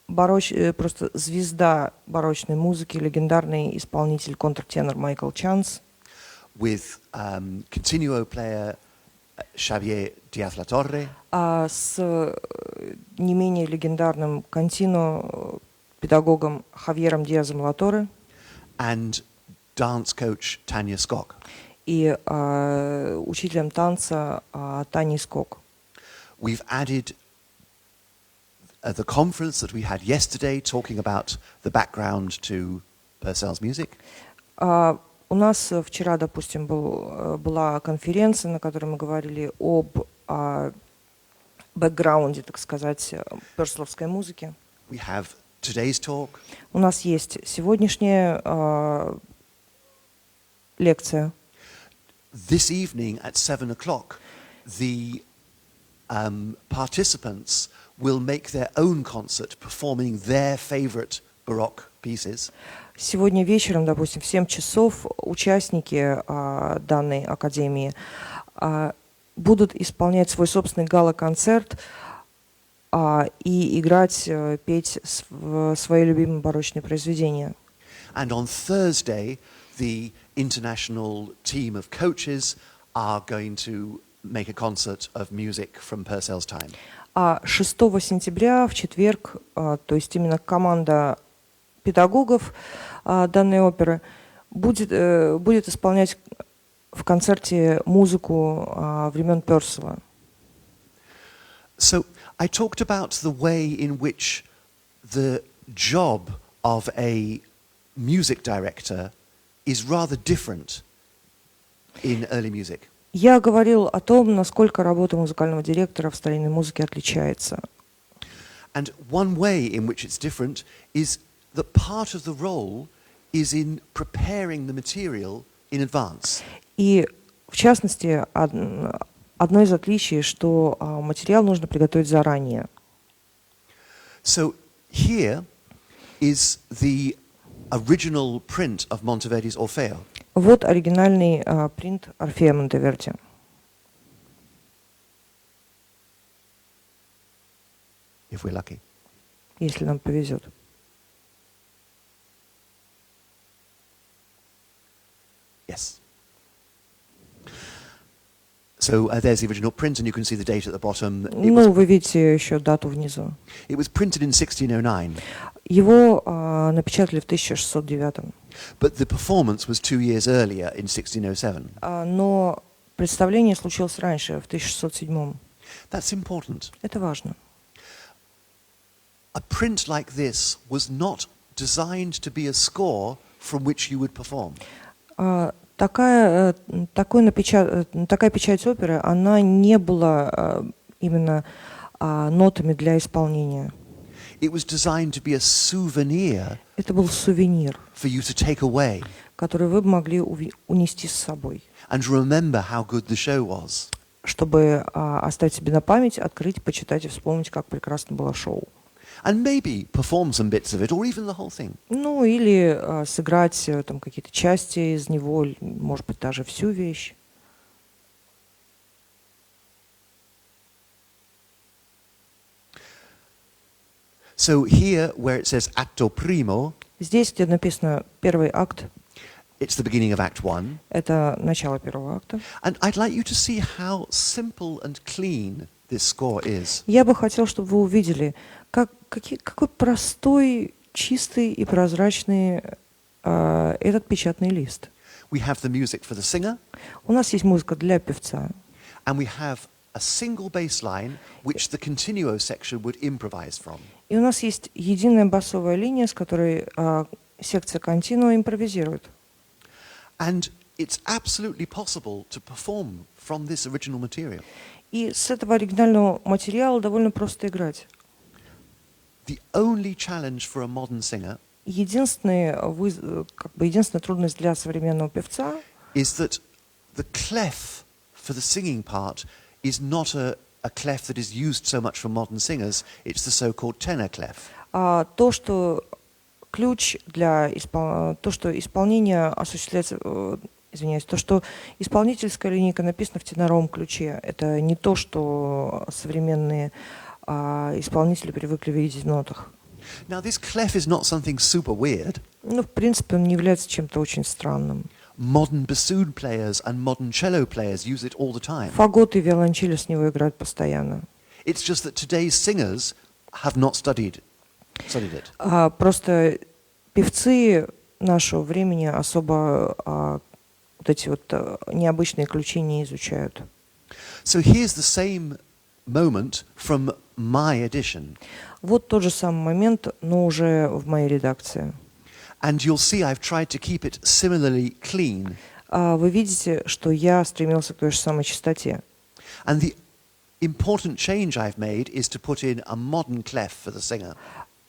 просто звезда барочной музыки, легендарный исполнитель контртенор Майкл Чанс. With continuo player Xavier Diaz-La-Torre. С не менее легендарным контино педагогом Хавьером Диазом Латорре. And dance coach Tanya Skok. И учителем танца Таней Скок. We've added the conference that we had yesterday talking about the background to Purcell's music. У нас вчера, допустим, была конференция, на которой мы говорили об бэкграунде, так сказать, пёрселовской музыки. We have today's talk. У нас есть сегодняшняя лекция. This evening at 7 o'clock, the participants will make their own concert performing their favorite Baroque pieces. Сегодня вечером, допустим, в 7 часов участники данной академии будут исполнять свой собственный гала-концерт и играть, петь свои любимые барочные произведения. And on Thursday, the international team of coaches are going to make a concert of music from Purcell's time. 6 сентября, в четверг, то есть именно команда педагогов данной оперы будет исполнять в концерте музыку времен Пёрсела. So I talked about the way in which the job of a music director is rather different in early music. Я говорил о том, насколько работа музыкального директора в старинной музыке отличается. And one way in which it's different is that part of the role is in preparing the material in advance. И, в частности, одно из отличий, что материал нужно приготовить заранее. So here is the original print of Monteverdi's Orfeo. Вот оригинальный принт Орфея Монтеверди. If we're lucky. Если нам повезет. Yes. So there's the original print, and you can see the date at the bottom. Ну, вы видите еще дату внизу. It was printed in 1609, Его напечатали в 1609. but the performance was 2 years earlier in 1607. Но представление случилось раньше, в 1607. That's important. Это важно. A print like this was not designed to be a score from which you would perform. Такая печать оперы, она не была именно нотами для исполнения. It was designed to be a souvenir Это был сувенир, for you to take away который вы могли унести с собой, and remember how good the show was. чтобы оставить себе на память, открыть, почитать и вспомнить, как прекрасно было шоу. And maybe perform some bits of it, or even the whole thing. Ну, или сыграть там какие-то части из него, может быть, даже всю вещь. So here, where it says atto primo, Здесь, где написано первый акт, it's the beginning of Act 1. это начало первого акта. And I'd like you to see how simple and clean this score is. Я бы хотел, чтобы вы увидели, какой простой, чистый и прозрачный этот печатный лист. We have the music for the singer, У нас есть музыка для певца, and we have a single bass line which the continuo section would improvise from. и у нас есть единая басовая линия, с которой секция континуа импровизирует. And it's absolutely possible to perform from this original material. И с этого оригинального материала довольно просто играть. The only challenge for a modern singer Единственная трудность для современного певца is that the clef for the singing part is not a clef that is used so much for modern singers. It's the so-called tenor clef. то, что ключ для то, что исполнение осуществляется, то, что исполнительская линейка написана в теноровом ключе, это не то, что современные исполнители привыкли видеть в нотах. Now, this clef is not something super weird. Ну, в принципе, он не является чем-то очень странным. Modern bassoon players and modern cello players use it all the time. Фаготы и виолончели с него играют постоянно. It's just that today's singers have not studied it. Просто певцы нашего времени особо вот эти вот необычные ключи не изучают. So here's the same moment from my edition. Вот тот же самый момент, но уже в моей редакции. And you'll see I've tried to keep it similarly clean. Вы видите, что я стремился к той же самой чистоте. And the important change I've made is to put in a modern clef for the singer.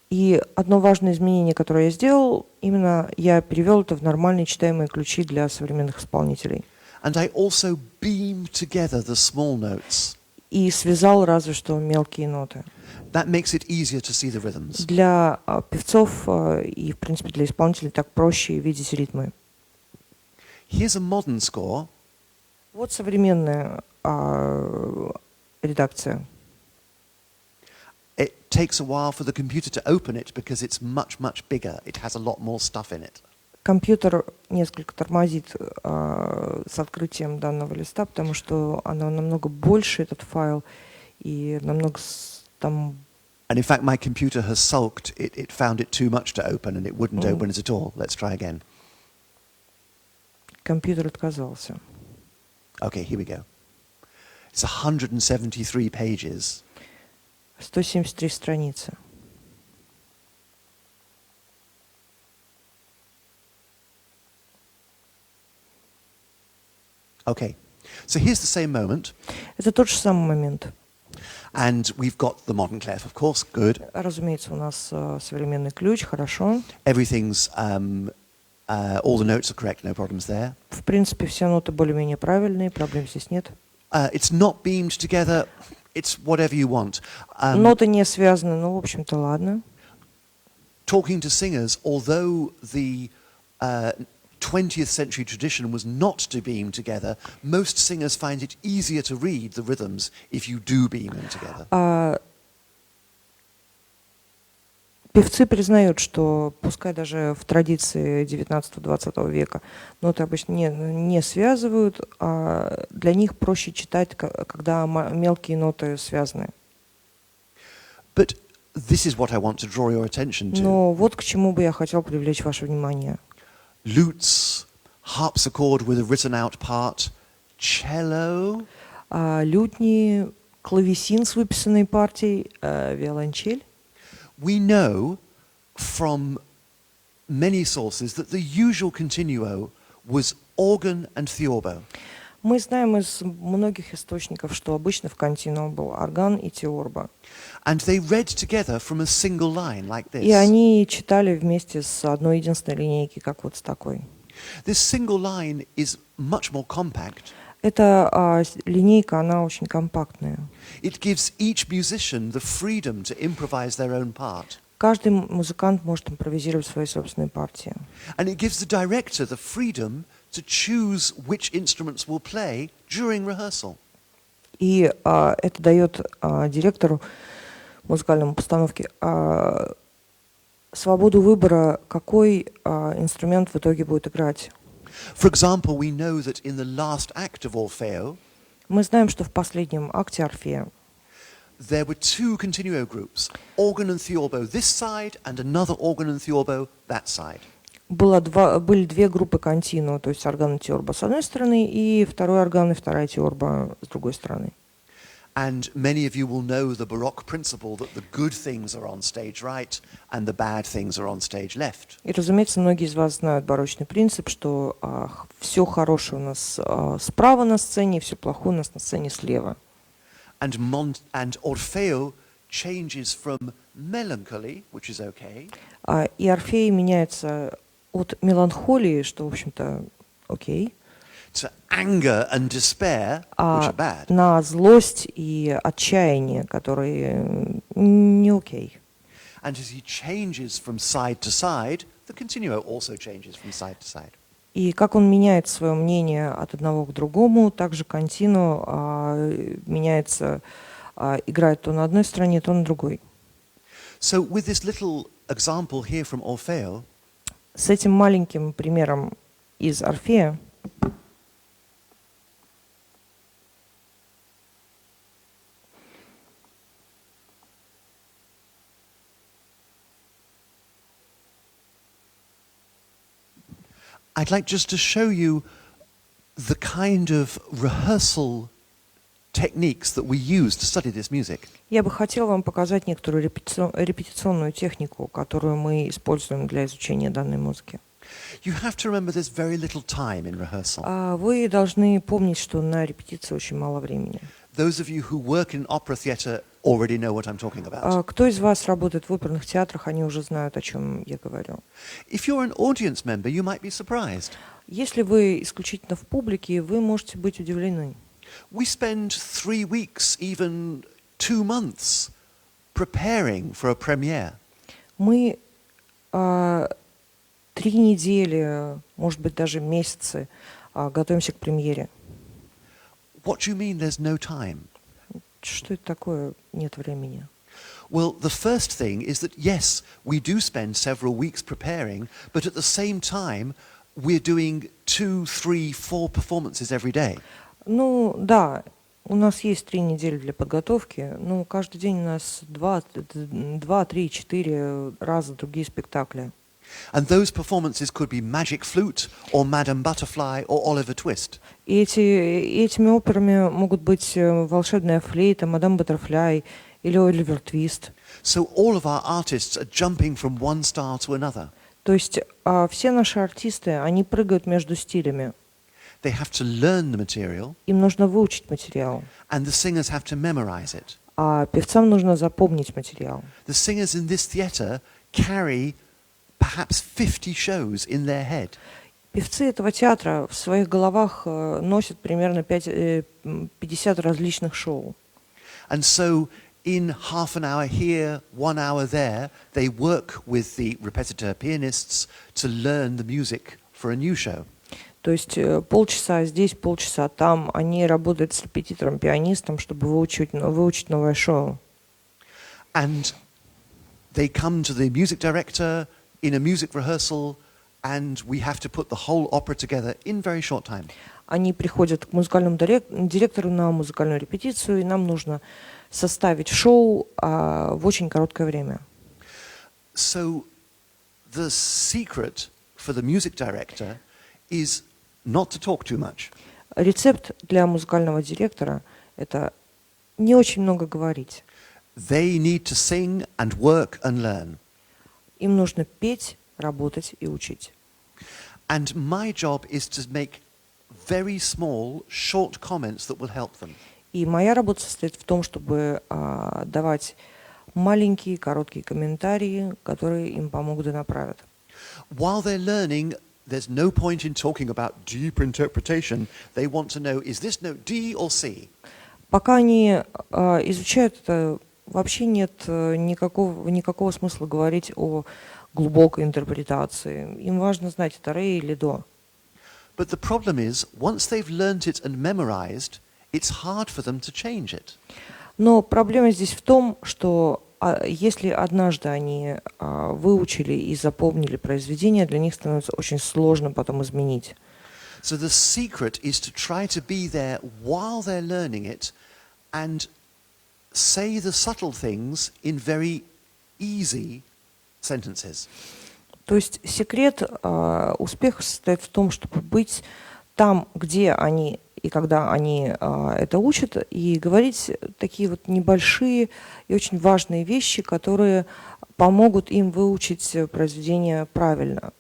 И одно важное изменение, которое я сделал, именно я перевел это в нормальные читаемые ключи для современных исполнителей. And I also beamed together the small notes. И связал разве что мелкие ноты. That makes it easier to see the rhythms. Для певцов и, в принципе, для исполнителей так проще видеть ритмы. Here's a modern score. Вот современная редакция. It takes a while for the computer to open it because it's much, much bigger. It has a lot more stuff in it. Компьютер несколько тормозит с открытием данного листа, потому что она намного больше, этот файл, и намного там... And in fact, my computer has sulked. It found it too much to open, and it wouldn't open it at all. Let's try again. Компьютер отказался. Okay, here we go. It's 173 pages. 173 страницы. Okay, so here's the same moment. Это тот же самый момент. And we've got the modern clef, of course, good. Разумеется, у нас современный ключ, хорошо. Everything's, all the notes are correct, no problems there. В принципе, все ноты более-менее правильные, проблем здесь нет. It's not beamed together, it's whatever you want. Ноты не связаны, ну, в общем-то, ладно. Talking to singers, although the 20th century tradition was not to beam together, most singers find it easier to read the rhythms if you do beam them together. Певцы признают, что пускай даже в традиции 19-20 века ноты обычно не связывают, а для них проще читать, когда мелкие ноты связаны. But this is what I want to draw your attention to. Но вот к чему бы я хотел привлечь ваше внимание. Lutes, harpsichord with a written out part, cello. Лютни, клавесин с выписанной партией, виолончель. We know from many sources that the usual continuo was organ and theorbo. Мы знаем из многих источников, что обычно в континуум был орган и теорба. And they read together from a single line like this. И они читали вместе с одной единственной линейки, как вот с такой. This single line is much more compact. Эта линейка, она очень компактная. It gives each musician the freedom to improvise their own part. Каждый музыкант может импровизировать свои собственные партии. And it gives the director the freedom to choose which instruments will play during rehearsal. И это дает директору музыкальной постановки свободу выбора, какой инструмент в итоге будет играть. For example, we know that in the last act of Orfeo, Мы знаем, что в последнем акте Орфея there were two continuo groups, organ and theorbo this side and another organ and theorbo that side. были две группы континуа, то есть орган и теорба с одной стороны, и второй орган и вторая теорба с другой стороны. And many of you will know the Baroque principle that the good things are on stage right and the bad things are on stage left. И, разумеется, многие из вас знают барочный принцип, что все хорошее у нас справа на сцене, и все плохое у нас на сцене слева. And Orfeo changes from melancholy, which is okay, И Орфей меняется от меланхолии, что, в общем-то, окей, to anger and despair, which are bad. на злость и отчаяние, которые не окей. And as he changes from side to side, the continuo also changes from side to side. И как он меняет свое мнение от одного к другому, также континуум меняется, играет то на одной стороне, то на другой. So with this little example here from Orfeo, С этим маленьким примером из Орфея I'd like just to show you the kind of rehearsal techniques that we use to study this music. я бы хотела вам показать некоторую репетиционную технику, которую мы используем для изучения данной музыки. You have to remember there's very little time in rehearsal. Вы должны помнить, что на репетиции очень мало времени. Those of you who work in opera theatre already know what I'm talking about. Кто из вас работает в оперных театрах, они уже знают, о чем я говорю. If you're an audience member, you might be surprised. Если вы исключительно в публике, вы можете быть удивлены. We spend 3 weeks, even 2 months, preparing for a premiere. Мы 3 недели, может быть, даже месяцы готовимся к премьере. What do you mean there's no time? Что это такое? Нет времени. Well, the first thing is that, yes, we do spend several weeks preparing, but at the same time, we're doing 2, 3, 4 performances every day. Ну, да, у нас есть 3 недели для подготовки, но каждый день у нас 2, 3, 4 раза другие спектакли. And those performances could be Magic Flute, or Madame Butterfly, or Oliver Twist. И этими операми могут быть «Волшебная флейта», «Мадам Баттерфляй» или «Оливер Твист». So all of our artists are jumping from one style to another. То есть все наши артисты, они прыгают между стилями. They have to learn the material, Им нужно выучить материал, and the singers have to memorize it. а певцам нужно запомнить материал. The singers in this theatre carry perhaps 50 shows in their head. Певцы этого театра в своих головах носят примерно 50 различных шоу. And so in half an hour here, 1 hour there, they work with the repetiteur pianists to learn the music for a new show. То есть полчаса здесь, полчаса там. Они работают с репетитором-пианистом, чтобы выучить новое шоу. And They come to the music director in a music rehearsal, and we have to put the whole opera together in very short time. Они приходят к музыкальному директору на музыкальную репетицию, и нам нужно составить шоу в очень короткое время. So the secret for the music director is not to talk too much. Рецепт для музыкального директора – это не очень много говорить. They need to sing and work and learn. Им нужно петь, работать и учить. And my job is to make very small, short comments that will help them. И моя работа состоит в том, чтобы давать маленькие, короткие комментарии, которые им помогут и направят. While they're learning, there's no point in talking about deep interpretation. They want to know, is this note D or C? Пока они изучают это, вообще нет никакого смысла говорить о глубокой интерпретации. Им важно знать, это ре или до. But the problem is, once they've learnt it and memorized, it's hard for them to change it. Но проблема здесь в том, что если однажды они выучили и запомнили произведение, для них становится очень сложно потом изменить. So the secret is to try to be there while they're learning it and say the subtle things in very easy sentences. То есть секрет успеха состоит в том, чтобы быть там, где они и когда они это учат, и говорить такие вот небольшие и очень важные вещи, которые помогут им выучить произведение правильно.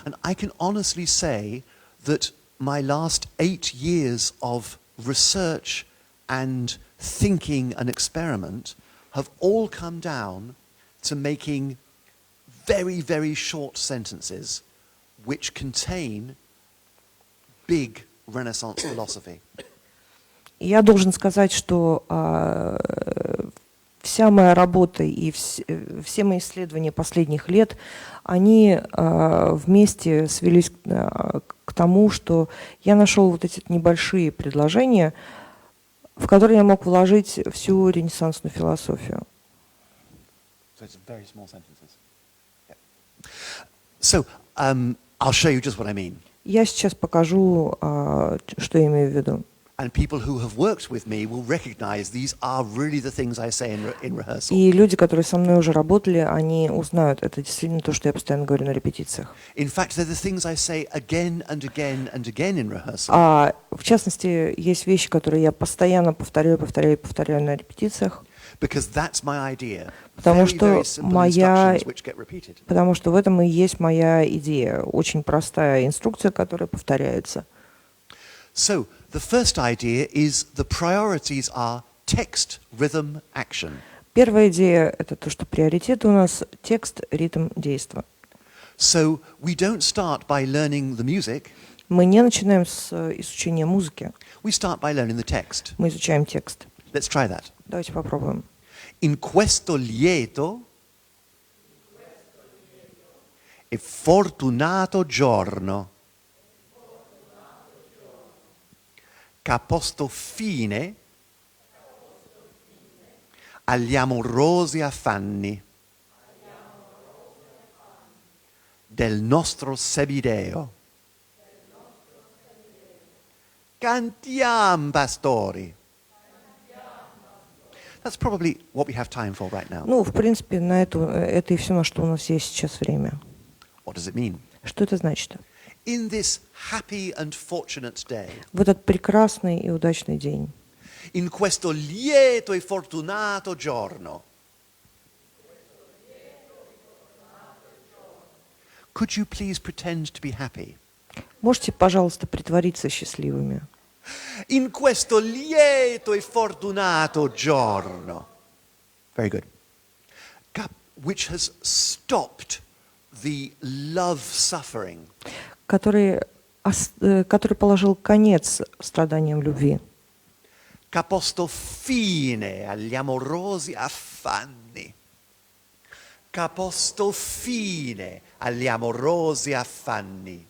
And I can honestly say that my last 8 years of research and thinking and experiment have all come down to making very, very short sentences which contain big Renaissance philosophy. Я должен сказать, что вся моя работа и все мои исследования последних лет, они вместе свелись к тому, что я нашел вот эти небольшие предложения, в которые я мог вложить всю ренессансную философию. So it's very small sentences. Yeah. So I'll show you just what I mean. Я сейчас покажу, что я имею в виду. And people who have worked with me will recognize these are really the things I say in rehearsal. И люди, которые со мной уже работали, они узнают, это действительно то, что я постоянно говорю на репетициях. In fact, they're the things I say again and again and again in rehearsal. В частности, есть вещи, которые я постоянно повторяю на репетициях. Because that's my idea. Потому Very, very что simple instructions which get repeated. потому что в этом и есть моя идея. Очень простая инструкция, которая повторяется. So, the first idea is the priorities are text, rhythm, action. Первая идея – это то, что приоритеты у нас – текст, ритм, действо. So, we don't start by learning the music. Мы не начинаем с изучения музыки, We start by learning the text. мы изучаем текст. Let's try that. Давайте попробуем. In questo lieto e fortunato giorno che posto fine agli amorosi affanni del nostro sebideo. Cantiam, pastori. That's probably what we have time for right now. Ну, в принципе, это и все, на что у нас есть сейчас время. What does it mean? Что это значит? In this happy and fortunate day, В этот прекрасный и удачный день, in questo lieto e fortunato giorno, could you please pretend to be happy? можете, пожалуйста, притвориться счастливыми. In questo lieto e fortunato giorno. Very good. Which has stopped the love suffering. Который положил конец страданиям любви. Che ha posto fine agli amorosi affanni. Che ha posto fine agli amorosi affanni.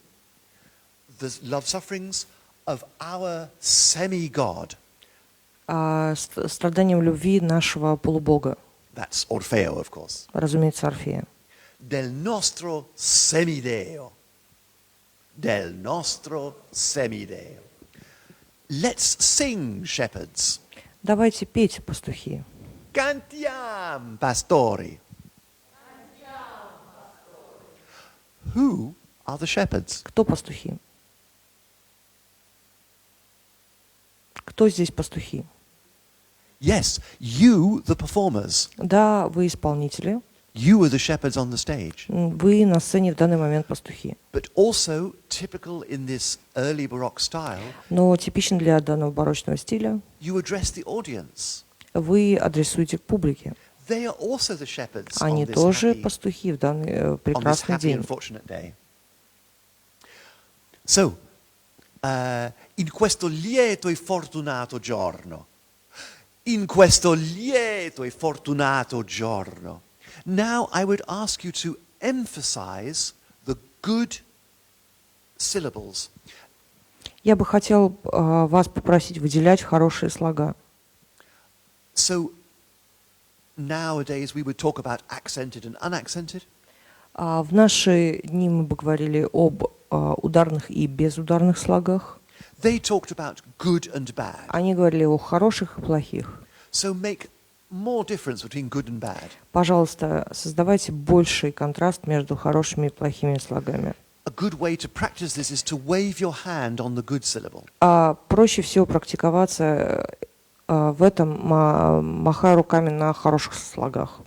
The love sufferings of our semi-God. Страданиям любви нашего полубога. That's Orfeo, of course. разумеется, Орфея. Del nostro semideo. Del nostro semideo. Let's sing, shepherds. Давайте петь, пастухи. Cantiam, pastori. Who are the shepherds? Кто пастухи? Кто здесь пастухи? Yes, you, the performers. Да, вы исполнители. You are the shepherds on the stage. Вы на сцене в данный момент пастухи. But also typical in this early Baroque style, Но типично для данного барочного стиля you address the audience. вы адресуете к публике. They are also the shepherds on Они this тоже happy, пастухи в данный on this прекрасный happy день. and fortunate day. So, in questo lieto e fortunato giorno, in questo lieto e fortunato giorno, now I would ask you to emphasize the good syllables. Я бы хотел вас попросить выделять хорошие слога. So, nowadays we would talk about accented and unaccented. В наши дни мы бы говорили об ударных и безударных слогах. They talked about good and bad. Они говорили о хороших и плохих. So make more difference between good and bad. Пожалуйста, создавайте больший контраст между хорошими и плохими слогами. A good way to practice this is to wave your hand on the good syllable. Проще всего практиковаться в этом, махая руками на хороших слогах.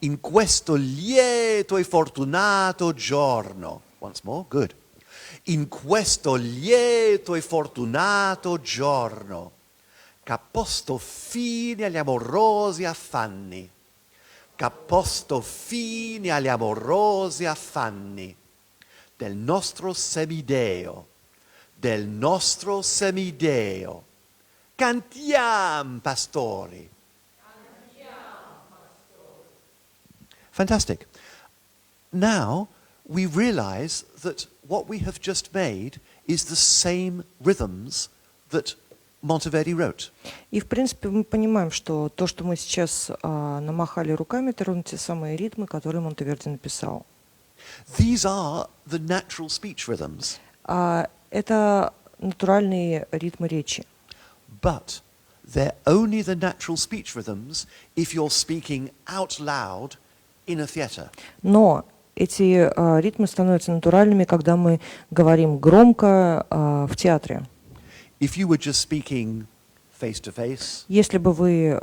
In questo lieto e fortunato giorno. Once more, good. In questo lieto e fortunato giorno, che posto fine agli amorosi affanni, che posto fine agli amorosi affanni del nostro semideo, del nostro semideo. Cantiam, pastori. Fantastic. Now we realize that what we have just made is the same rhythms that Monteverdi wrote. И, в принципе, мы понимаем, что то, что мы сейчас намахали руками, это ровно те самые ритмы, которые Монтеверди написал. These are the natural speech rhythms. Это натуральные ритмы речи. But they're only the natural speech rhythms if you're speaking out loud in a theatre. Но эти ритмы становятся натуральными, когда мы говорим громко в театре. If you were just speaking face to face, Если бы вы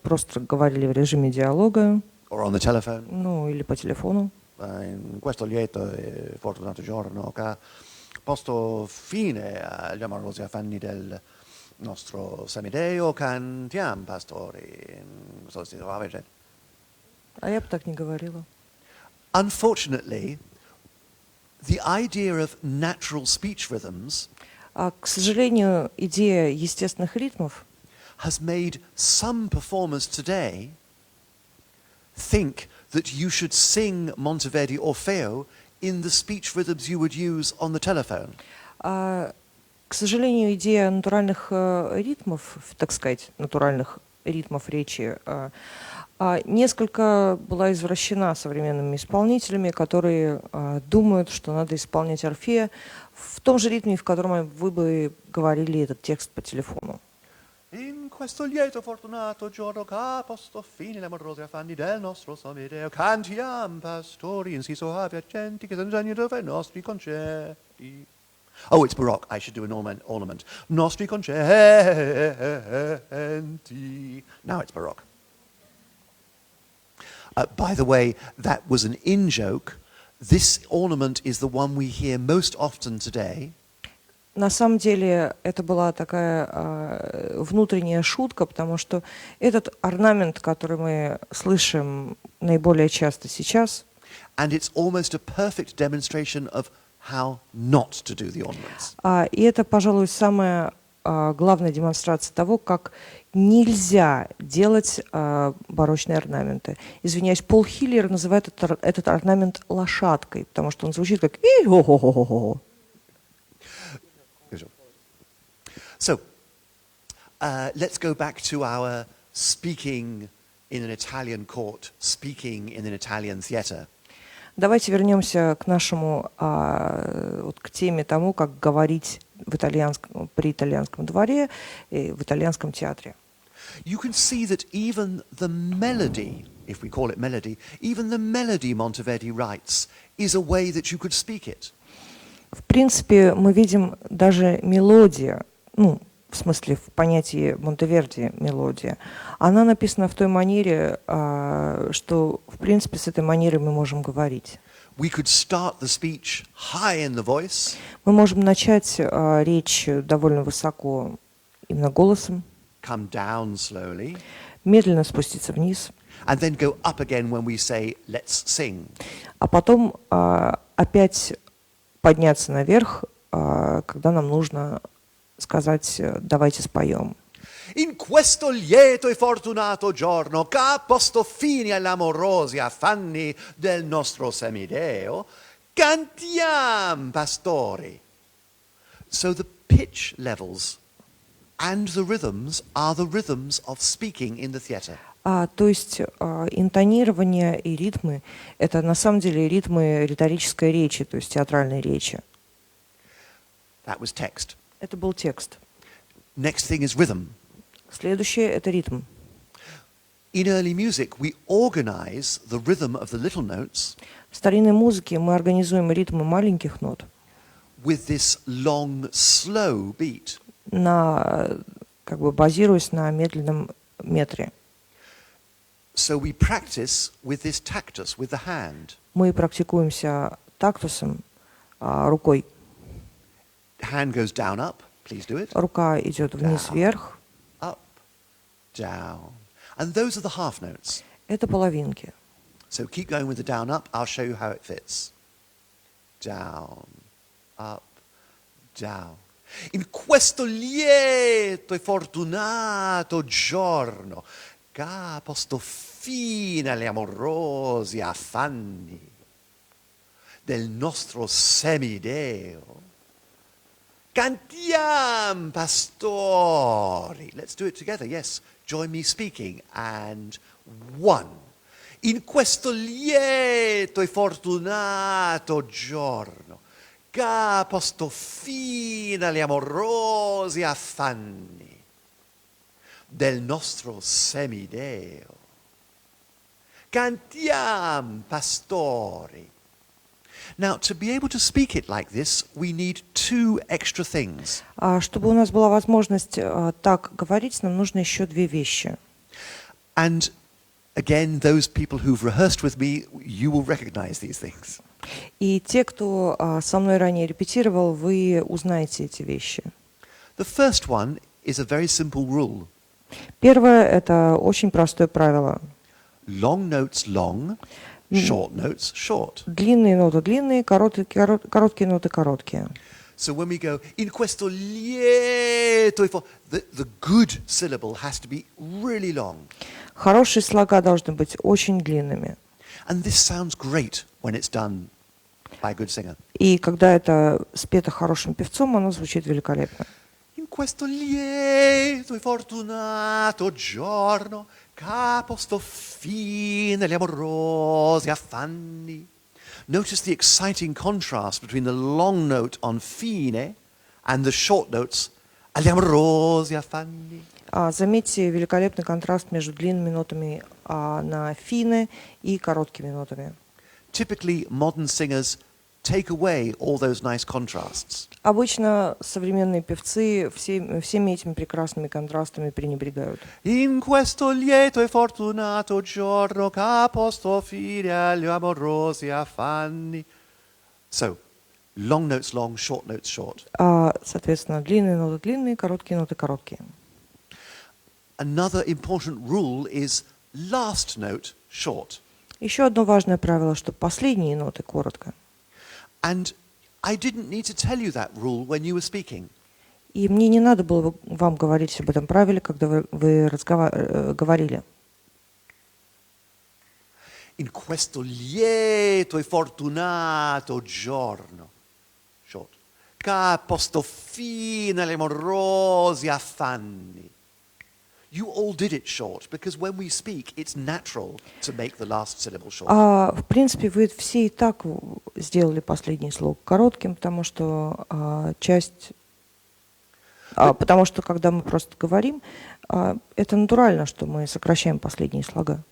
просто говорили в режиме диалога, or on the telephone, ну или по телефону, in questo lieto e fortunato giorno, che posto fine agli amorosi affanni del nostro semideo, cantiam, pastori. а я бы так не говорила. Unfortunately, the idea of natural speech rhythms К сожалению, идея естественных ритмов has made some performers today think that you should sing Monteverdi Orfeo in the speech rhythms you would use on the telephone. К сожалению, идея натуральных ритмов, так сказать, натуральных ритмов речи, несколько была извращена современными исполнителями, которые думают, что надо исполнять Орфея в том же ритме, в котором вы бы говорили этот текст по телефону. In questo lieto fortunato giorno che posto fine le amorosi affanni del nostro semideo, cantiam, pastori, inciso aviagenti, che s'ingegni dove i nostri concerti. Oh, it's Baroque. I should do an ornament. Nostri concerti. Now it's Baroque. By the way, that was an in-joke. This ornament is the one we hear most often today. На самом деле это была такая внутренняя шутка, потому что этот орнамент, который мы слышим наиболее часто сейчас, And it's almost a perfect demonstration of how not to do the ornaments. И это, пожалуй, самая главная демонстрация того, как нельзя делать барочные орнаменты. Извиняюсь, Пол Хиллер называет этот орнамент лошадкой, потому что он звучит как «и-хо-хо-хо-хо». So, let's go back to our speaking in an Italian court speaking in an Italian theatre. Давайте вернемся к нашему, вот к теме тому, как говорить при итальянском дворе и в итальянском театре. You can see that even the melody, if we call it melody, even the melody Monteverdi writes is a way that you could speak it. В принципе, мы видим даже мелодия, ну, в смысле, в понятии Монтеверди мелодия, она написана в той манере, что, в принципе, с этой манерой мы можем говорить. We could start the speech high in the voice. Мы можем начать речь довольно высоко, именно голосом, Come down slowly, медленно спуститься вниз, and then go up again when we say, let's sing. а потом опять подняться наверх, когда нам нужно сказать «давайте споем». In questo lieto e fortunato giorno, che posto fine agli amorosi affanni del nostro semideo, cantiam, pastori. So the pitch levels and the rhythms are the rhythms of speaking in the theatre. То есть интонирование и ритмы – это на самом деле ритмы риторической речи, то есть театральной речи. That was text. Это был текст. Next thing is rhythm. Следующее – это ритм. In early music, we organize the rhythm of the little notes В старинной музыке мы организуем ритмы маленьких нот with this long, slow beat. базируясь на медленном метре. So we practice with this tactus, with the hand. Мы практикуемся тактусом, рукой. Hand goes down, up. Please do it. Рука идет вниз-вверх. Up, down. And those are the half notes. Это половинки. So keep going with the down, up. I'll show you how it fits. Down, up, down. In questo lieto e fortunato giorno, che posto fine agli amorosi affanni del nostro semideo, cantiam, pastori. Let's do it together. Yes, join me speaking. And 1. In questo lieto e fortunato giorno, che posto fine agli amorosi affanni del nostro semideo, cantiam, pastori. Now, to be able to speak it like this, we need 2 extra things. Чтобы у нас была возможность так говорить, нам нужно еще 2 вещи. And again, those people who've rehearsed with me, you will recognize these things. И те, кто со мной ранее репетировал, вы узнаете эти вещи. The first one is a very simple rule. Первое – это очень простое правило. Long notes long, short notes short. Длинные ноты длинные, короткие ноты короткие. So when we go, in questo lieto, the good syllable has to be really long. Хорошие слога должны быть очень длинными. And this sounds great when it's done by a good singer. И когда это спето хорошим певцом, оно звучит великолепно. In questo lieto e fortunato giorno, che posto fine agli amorosi affanni. Notice the exciting contrast between the long note on fine and the short notes agli amorosi affanni. Заметьте великолепный контраст между длинными нотами на фине и короткими нотами. Typically, modern singers take away all those nice contrasts. Обычно современные певцы всеми этими прекрасными контрастами пренебрегают. In questo lieto e fortunato giorno, che posto fine agli amorosi affanni. So, long notes long, short notes short. Соответственно, длинные ноты длинные, короткие ноты короткие. Another important rule is last note short. Еще одно важное правило, что последние ноты коротко. And I didn't need to tell you that rule when you were speaking. И мне не надо было вам говорить об этом правиле, когда вы говорили. In questo lieto e fortunato giorno, short, che posto fine agli amorosi affanni You all did it short, because when we speak, it's natural to make the last syllable short. В принципе, вы все и так сделали последний слог коротким, потому что потому что когда мы просто говорим, это натурально, что мы сокращаем последние слога.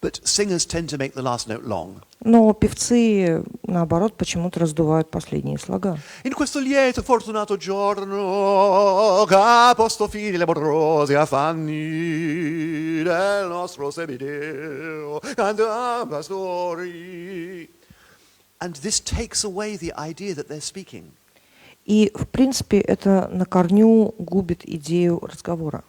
But singers tend to make the last note long. Но певцы, наоборот, почему-то раздувают последние слога. In questo lieto fortunato giorno, caposto fini laborosi affanni del nostro semideo, cantam pastori. And this takes away the idea that they're speaking. И, в принципе, это на корню губит идею разговора.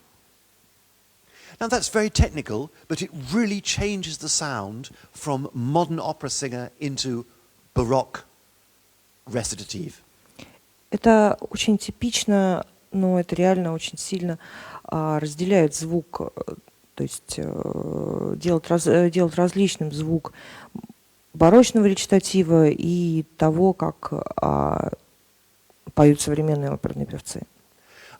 Now that's very technical, but it really changes the sound from modern opera singer into Baroque recitative. Это очень типично, но это реально очень сильно разделяет звук, то есть делает различным звук барочного речитатива и того, как поют современные оперные певцы.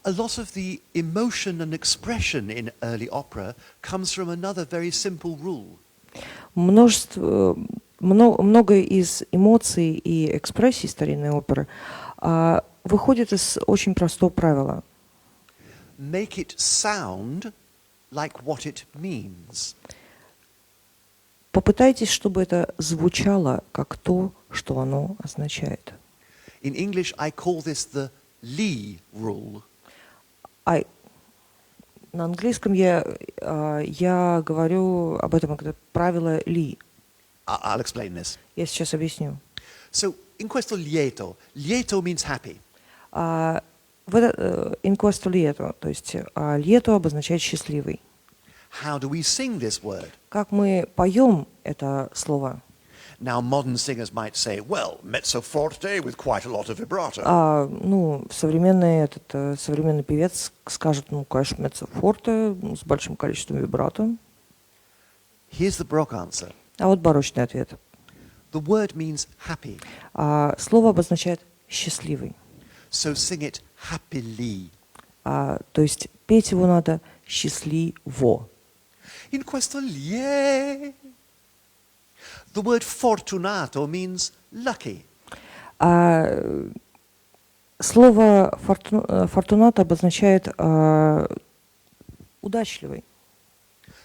A lot of the emotion and expression in early opera comes from another very simple rule. Много из эмоций и экспрессий старинной оперы выходит из очень простого правила. Make it sound like what it means. Попытайтесь, чтобы это звучало как то, что оно означает. In English, I call this the Lee rule. На английском я говорю об этом как правило Ли. I'll explain this. Я сейчас объясню. So, in questo lieto, lieto means happy. In questo lieto, то есть лето обозначает счастливый. How do we sing this word? Как мы поем это слово? Now, modern singers might say, well, mezzo forte with quite a lot of vibrato. Современный певец скажет, конечно, mezzo forte с большим количеством вибрато. Here's the Baroque answer. А вот барочный ответ. The word means happy. Слово обозначает счастливый. So sing it happily. То есть петь его надо счастливо. In questo lieto. The word fortunato means lucky. Слово fortunato обозначает удачливый.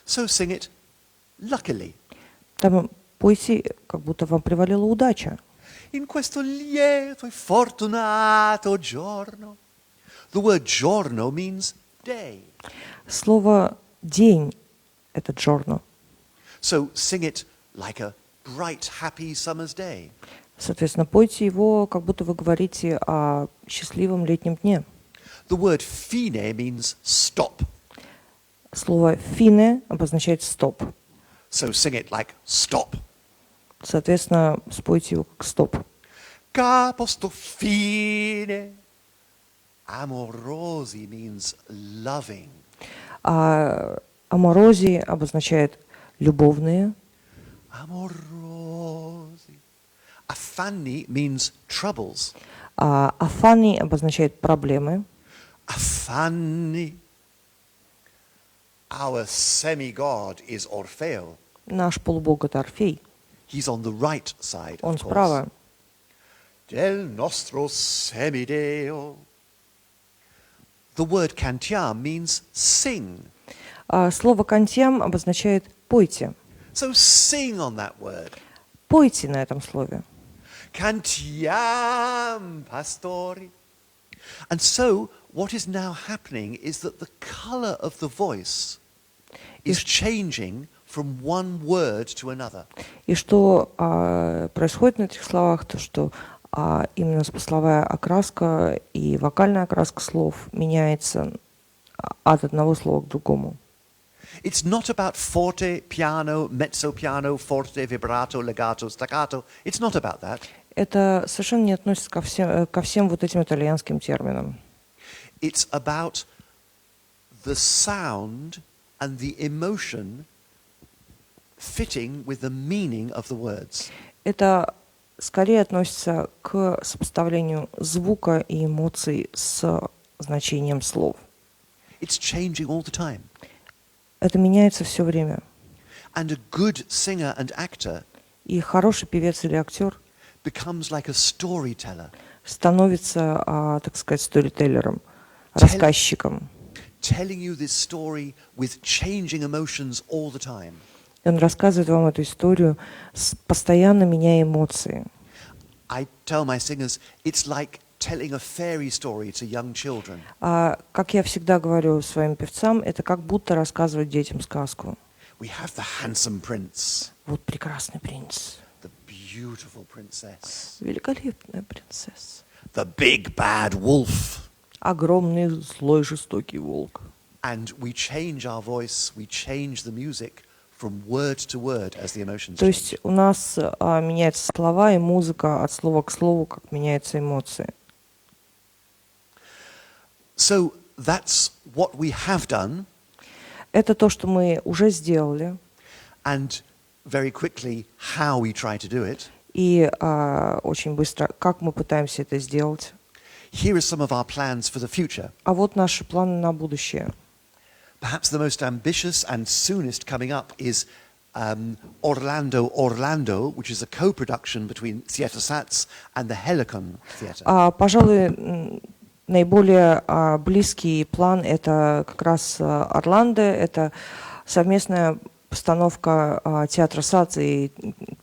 So sing it luckily. Там пойте, как будто вам привалила удача. In questo lieto e fortunato giorno. The word giorno means day. Слово день — это giorno. So sing it like a bright, happy summer's day. Соответственно, пойте его, как будто вы говорите о счастливом летнем дне. The word fine means stop. Слово fine обозначает стоп. So sing it like stop. Соответственно, спойте его как стоп. Caposto fine. Amorosi means loving. Аморози обозначает любовные. Amorosi. Affanni means troubles. Афанни обозначает проблемы. Affanni. Our semi-god is Orfeo. Наш полубог — это Орфей. He's on the right side, Он of course. справа. Del nostro semideo. The word cantiam means sing. Слово «кантьям» обозначает «пойте». So sing on that word. Пойте на этом слове. Cantiam pastori. And so what is now happening is that the color of the voice is changing from one word to another. И что происходит на этих словах, то что именно смысловая окраска и вокальная окраска слов меняется от одного слова к другому. It's not about forte, piano, mezzo piano, forte, vibrato, legato, staccato. It's not about that. Это совершенно не относится ко всем вот этим итальянским терминам. It's about the sound and the emotion fitting with the meaning of the words. Это скорее относится к сопоставлению звука и эмоций с значением слов. It's changing all the time. Это меняется все время. And a good singer and actor И хороший певец или актер becomes like a storyteller, становится, так сказать, сторителлером, рассказчиком. telling you this story with changing emotions all the time. И он рассказывает вам эту историю, постоянно меняя эмоции. I tell my singers, it's like telling a fairy story to young children. Как я всегда говорю своим певцам, это как будто рассказывать детям сказку. We have the handsome prince, Вот прекрасный принц, the beautiful princess, великолепная принцесса, the big bad wolf. огромный злой жестокий волк. And we change our voice, we change the music from word to word as the emotions То change. есть у нас меняются слова и музыка от слова к слову, как меняются эмоции. So that's what we have done. Это то, что мы уже сделали, And very quickly, how we try to do it. и очень быстро, как мы пытаемся это сделать. Here are some of our plans for the future. А вот наши планы на будущее. Perhaps the most ambitious and soonest coming up is Orlando, which is a co-production between Theatre Sats and the Helicon Theatre. Пожалуй, наиболее близкий план – это как раз Орландо, это совместная постановка театра САЦ и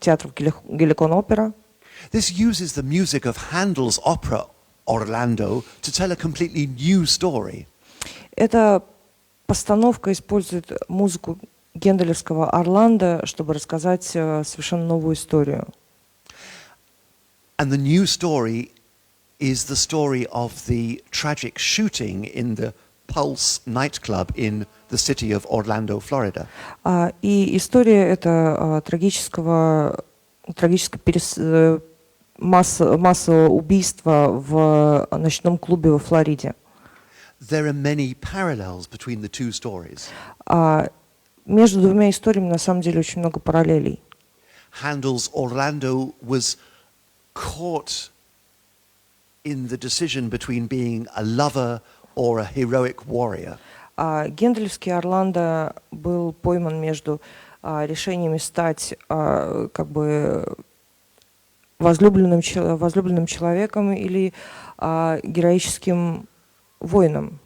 театра Геликон Опера. This uses the music of Handel's opera Orlando to tell a completely new story. Эта постановка использует музыку генделевского Орландо, чтобы рассказать совершенно новую историю. And the new story is the story of the tragic shooting in the Pulse nightclub in the city of Orlando, Florida. И история эта массового убийства в ночном клубе во Флориде. There are many parallels between the two stories. Между двумя историями на самом деле очень много параллелей. Handel's Orlando was caught in the decision between being a lover or a heroic warrior. Генделевский Орландо был пойман между решениями стать как бы возлюбленным человеком или героическим воином.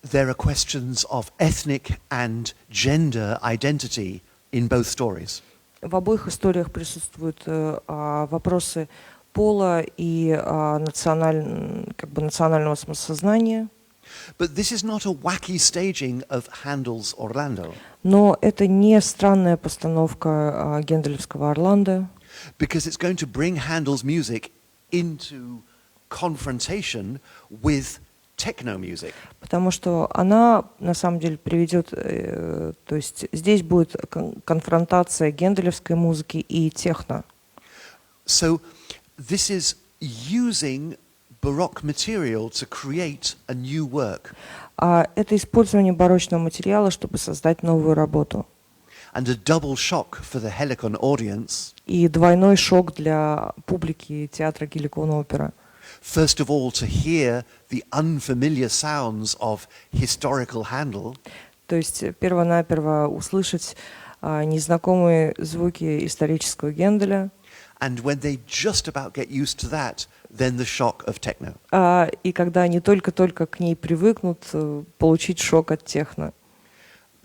There are questions of ethnic and gender identity in both stories. В обоих историях присутствуют вопросы пола и национального самосознания. But this is not a wacky staging of Handel's Orlando. Но это не странная постановка генделевского Орландо. Because it's going to bring Handel's music into confrontation with techno music. Потому что она на самом деле приведет, то есть здесь будет конфронтация генделевской музыки и техно. So this is using Baroque material to create a new work. Это использование барочного материала, чтобы создать новую работу. And a double shock for the Helicon audience. И двойной шок для публики театра Геликон Опера. First of all, to hear the unfamiliar sounds of historical Handel. То есть перво-наперво услышать незнакомые звуки исторического Генделя. And when they just about get used to that, then the shock of techno. И когда они только-только к ней привыкнут, получить шок от техно.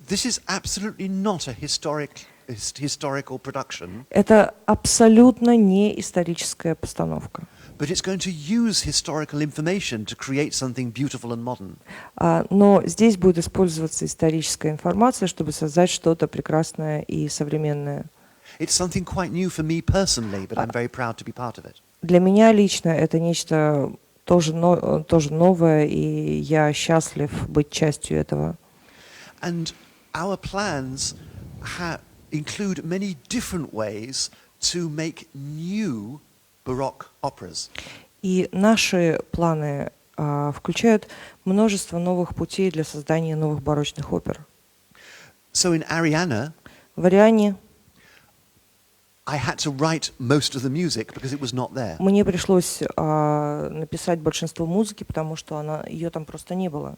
This is absolutely not a historical production. Это абсолютно не историческая постановка. But it's going to use historical information to create something beautiful and modern. Но здесь будет использоваться историческая информация, чтобы создать что-то прекрасное и современное. It's something quite new for me personally, but I'm very proud to be part of it. Для меня лично это нечто тоже новое, и я счастлив быть частью этого. And our plans include many different ways to make new Baroque operas. И наши планы включают множество новых путей для создания новых барочных опер. So in Arianna, В Ариане I had to write most of the music because it was not there. мне пришлось написать большинство музыки, потому что ее там просто не было.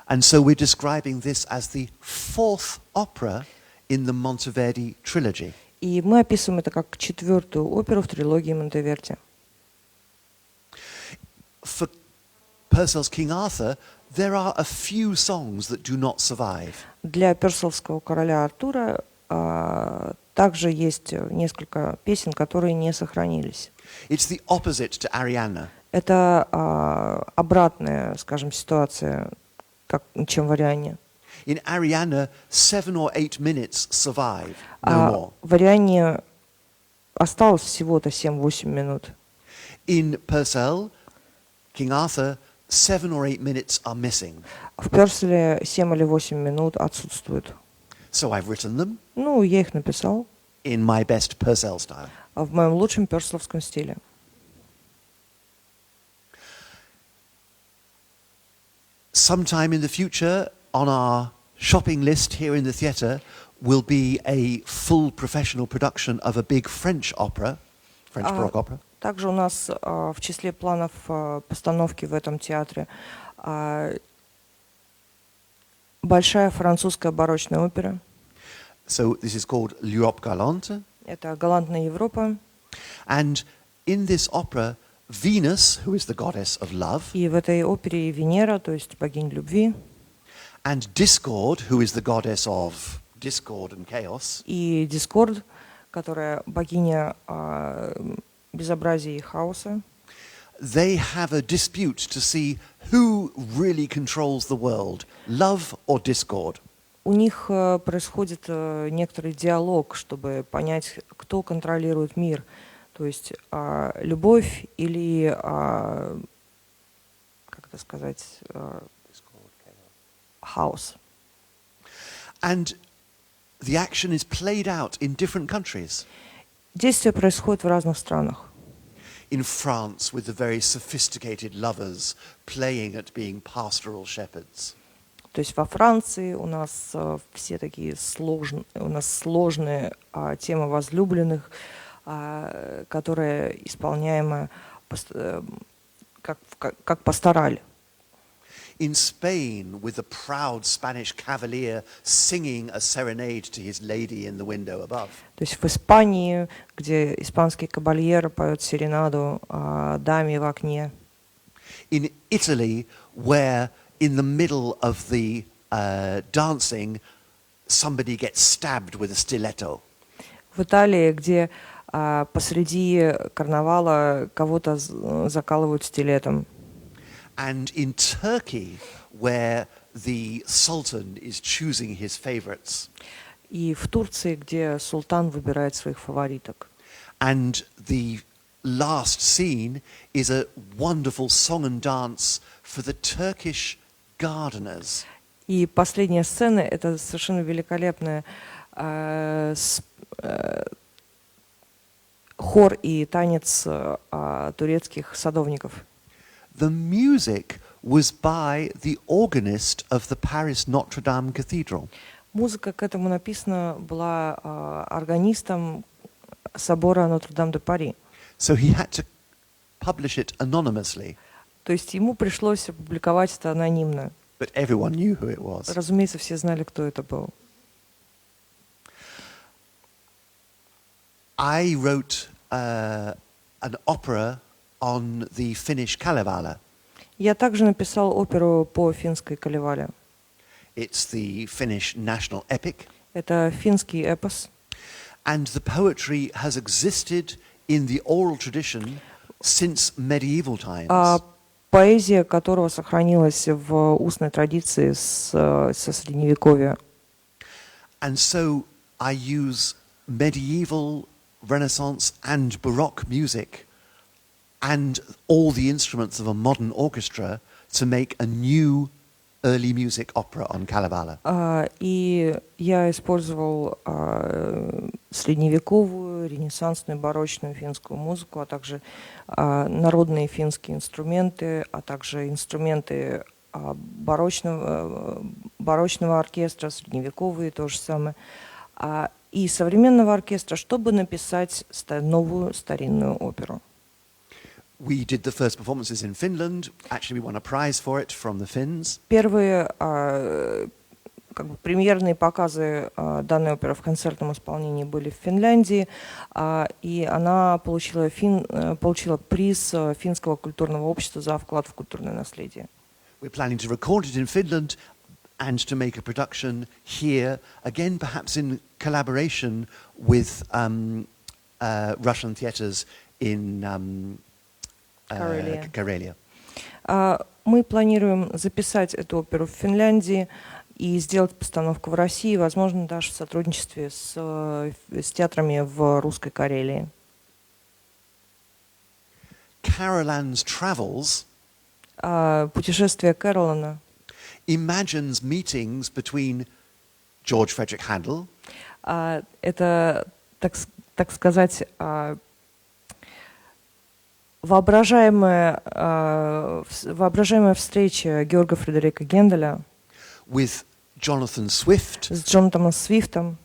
And so we're describing this as the fourth opera in the Monteverdi trilogy. И мы описываем это как четвертую оперу в трилогии Монтеверди. For Purcell's King Arthur, there are a few songs that do not survive. Для персилского короля Артура также есть несколько песен, которые не сохранились. It's the opposite to Arianna. Это обратная, скажем, ситуация, чем в Ариане. In Arianna, 7 or 8 minutes survive, no more. В Ариане осталось всего-то 7-8 минут. In Purcell, King Arthur, 7 or 8 minutes are missing. В Перселе 7 или 8 минут отсутствуют. So I've written them Ну, я их написал in my best Purcell style. в моем лучшем персловском стиле. Sometime in the future, on our shopping list here in the theatre, will be a full professional production of a big French opera, French Baroque opera. Также у нас в числе планов постановки в этом театре большая французская барочная опера. So this is called L'Europe Galante. Это «Галантная Европа». And in this opera, Venus, who is the goddess of love, И в этой опере Венера, то есть богиня любви, and Discord, who is the goddess of discord and chaos, и Дискорд, которая богиня безобразия и хаоса, they have a dispute to see who really controls the world, love or discord. у них происходит некоторый диалог, чтобы понять, кто контролирует мир. То есть любовь или, как это сказать, хаос. And the action is played out in different countries. Действие происходит в разных странах. In France, with the very sophisticated lovers playing at being pastoral shepherds. То есть во Франции у нас все такие сложные темы возлюбленных, которая исполняема как пастораль. In Spain, with the proud Spanish cavalier singing a serenade to his lady in the window above. То есть в Испании, где испанский кабальеро поет серенаду даме в окне. In Italy, where in the middle of the dancing, somebody gets stabbed with a stiletto. В Италии, где посреди карнавала кого-то закалывают стилетом. And in Turkey, where the Sultan is choosing his favorites. И в Турции, где султан выбирает своих фавориток. And the last scene is a wonderful song and dance for the Turkish gardeners. И последняя сцена — это совершенно великолепная хор и танец турецких садовников. The music was by the organist of the Paris Notre Dame Cathedral. Музыка к этому написана была органистом собора Нотр-Дам-де-Пари. So he had to publish it anonymously. То есть ему пришлось опубликовать это анонимно. But everyone knew who it was. Разумеется, все знали, кто это был. I wrote an opera on the Finnish Kalevala. Я также написал оперу по финской Калевале. It's the Finnish national epic. Это финский эпос. And the poetry has existed in the oral tradition since medieval times. Поэзия которого сохранилась в устной традиции со Средневековья. And so I use medieval, Renaissance and Baroque music and all the instruments of a modern orchestra to make a new early music opera on Kalevala. И я использовал средневековую, ренессансную, барочную финскую музыку, а также народные финские инструменты, а также инструменты барочного оркестра, средневековые то же самое, и современного оркестра, чтобы написать новую старинную оперу. We did the first performances in Finland. Actually, we won a prize for it from the Finns. Первые как бы премьерные показы данной оперы в концертном исполнении были в Финляндии, и она получила приз финского культурного общества за вклад в культурное наследие. We're planning to record it in Finland and to make a production here, again perhaps in collaboration with Russian theatres in Karelia. Мы планируем записать эту оперу в Финляндии и сделать постановку в России, возможно, даже в сотрудничестве с театрами в Русской Карелии. Carolan's Travels Путешествие Кэролана imagines meetings between George Frederick Handel это, так сказать, воображаемая встреча Георга Фредерика Генделя with Jonathan Swift, с Джонатаном Свифтом,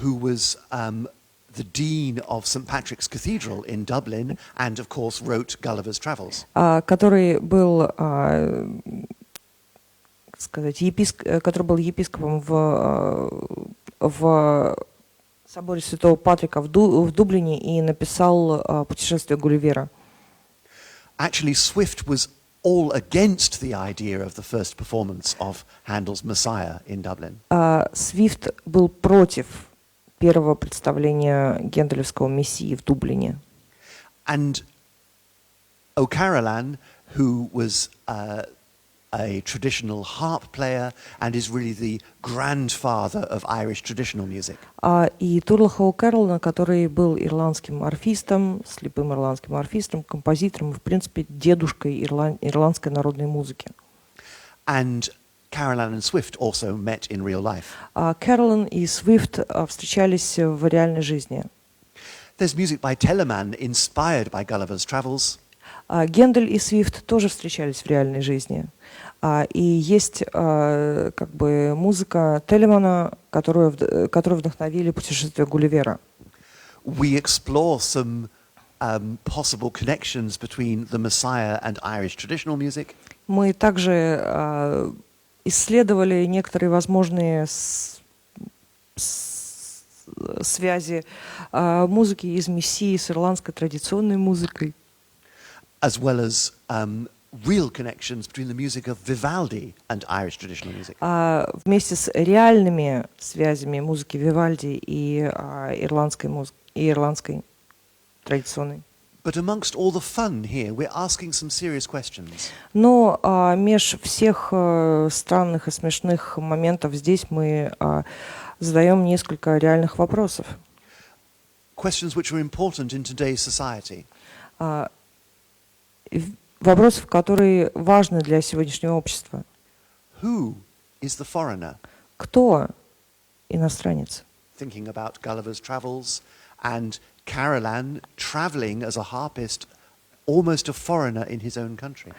who was the Dean of St. Patrick's Cathedral in Dublin and, of course, wrote Gulliver's Travels. который был, который был епископом в соборе Святого Патрика в Дублине и написал «Путешествие Гулливера». Actually, Swift was all against the idea of the first performance of Handel's Messiah in Dublin. Свифт был против первого представления генделевского мессии в Дублине. And O'Carolan, who was a traditional harp player and is really the grandfather of Irish traditional music. И Турлаха О'Кэрролана, который был ирландским арфистом, слепым ирландским арфистом, композитором и, в принципе, дедушкой ирландской народной музыки. And Carolan and Swift also met in real life. Кэролан и Свифт встречались в реальной жизни. There's music by Telemann inspired by Gulliver's Travels. Гендель и Свифт тоже встречались в реальной жизни. И есть как бы музыка Телемана, которую вдохновили «Путешествие Гулливера». We explore some possible connections between the Messiah and Irish traditional music. Мы также исследовали некоторые возможные связи музыки из Мессии с ирландской традиционной музыкой. As well as real connections between the music of Vivaldi and Irish traditional music. Вместе с реальными связями музыки Вивальди и ирландской традиционной. But amongst all the fun here, we're asking some serious questions. Но меж всех странных и смешных моментов здесь мы задаем несколько реальных вопросов. Questions which are important in today's society. Вопросов, которые важны для сегодняшнего общества. Who is the foreigner? Кто иностранец? Thinking about Gulliver's Travels and Carolan traveling as a harpist, almost a foreigner in his own country.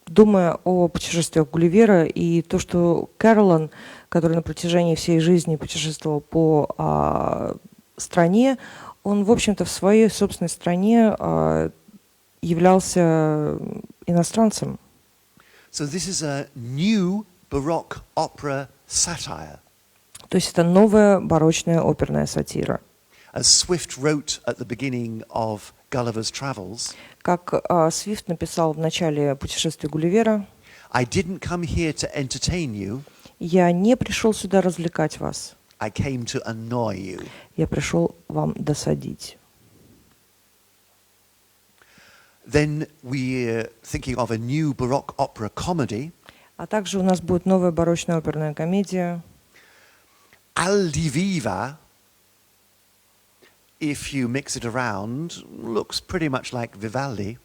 Думая о путешествиях Гулливера и то, что Кэролан, который на протяжении всей жизни путешествовал по стране, он, в общем-то, в своей собственной стране являлся иностранцем. So this is a new Baroque opera satire. То есть это новая барочная оперная сатира. As Swift wrote at the beginning of Gulliver's Travels, Как Свифт написал в начале «Путешествия Гулливера», I didn't come here to entertain you. «Я не пришел сюда развлекать вас. I came to annoy you. Я пришел вам досадить». Then we're thinking of a new Baroque opera comedy, А также у нас будет новая барочная оперная комедия Aldiviva, if you mix it around, looks pretty much like Vivaldi.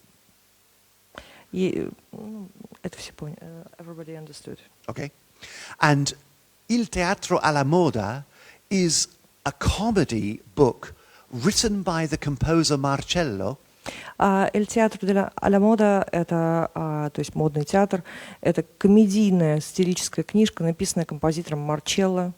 И, это все поняли. Everybody understood. Okay? And Il Teatro alla Moda is a comedy book written by the composer Marcello. «Эль театр alla мода» — это, то есть модный театр, это комедийная сатирическая книжка, написанная композитором Марчелло.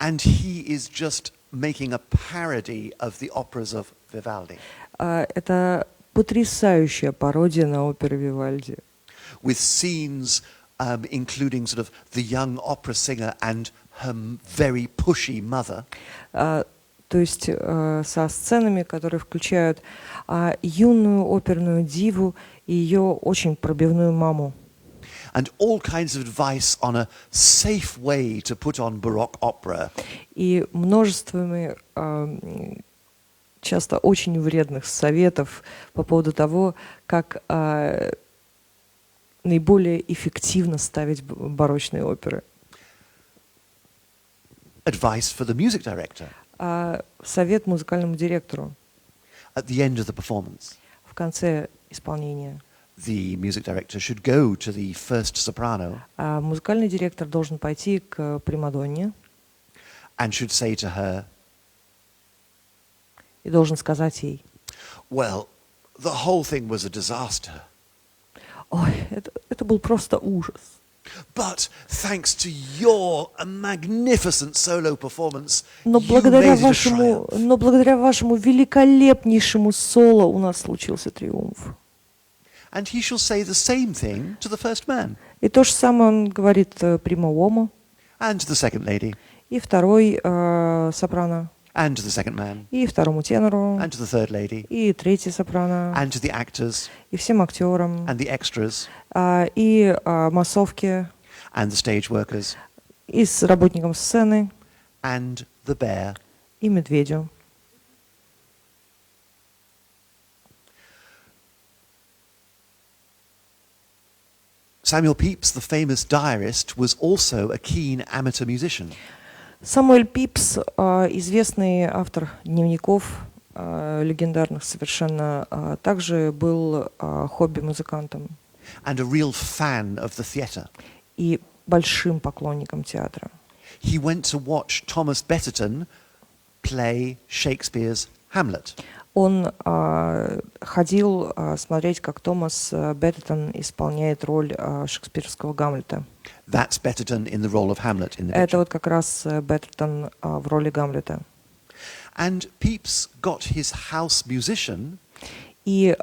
And he is just making a parody of the operas of Vivaldi. Это потрясающая пародия на оперу Вивальди. with scenes including sort of the young opera singer and her very pushy mother. То есть со сценами, которые включают юную оперную диву и ее очень пробивную маму. And all kinds of advice on a safe way to put on Baroque opera. И множествами часто очень вредных советов по поводу того, как наиболее эффективно ставить барочные оперы. Advice for the music director Совет музыкальному директору at the end of the performance. в конце исполнения. The music director should go to the first soprano Музыкальный директор должен пойти к примадонне and should say to her, и должен сказать ей: well, the whole thing was a disaster. ой, это был просто ужас. But thanks to your magnificent solo performance, Но you made it a triumph. благодаря вашему великолепнейшему соло у нас случился триумф. And he shall say the same thing to the first man И то же самое он говорит примо-уомо, and to the second lady и второй сопрано, and to the second man и второму тенору, and to the third lady и третий сопрано, and to the actors и всем актерам, and the extras и массовке, and the stage workers и с работником сцены, and the bear. и медведю. Samuel Pepys, the famous diarist, was also a keen amateur musician. Самуэль Пипс, известный автор дневников, легендарных совершенно, также был хобби-музыкантом And a real fan of the theatre. и большим поклонником театра. He went to watch Thomas Betterton play Shakespeare's Hamlet. Он ходил смотреть, как Томас Беттертон исполняет роль шекспировского Гамлета. That's Betterton in the role of Hamlet in the Это picture. вот как раз Беттертон в роли Гамлета. And Pepys got his house musician И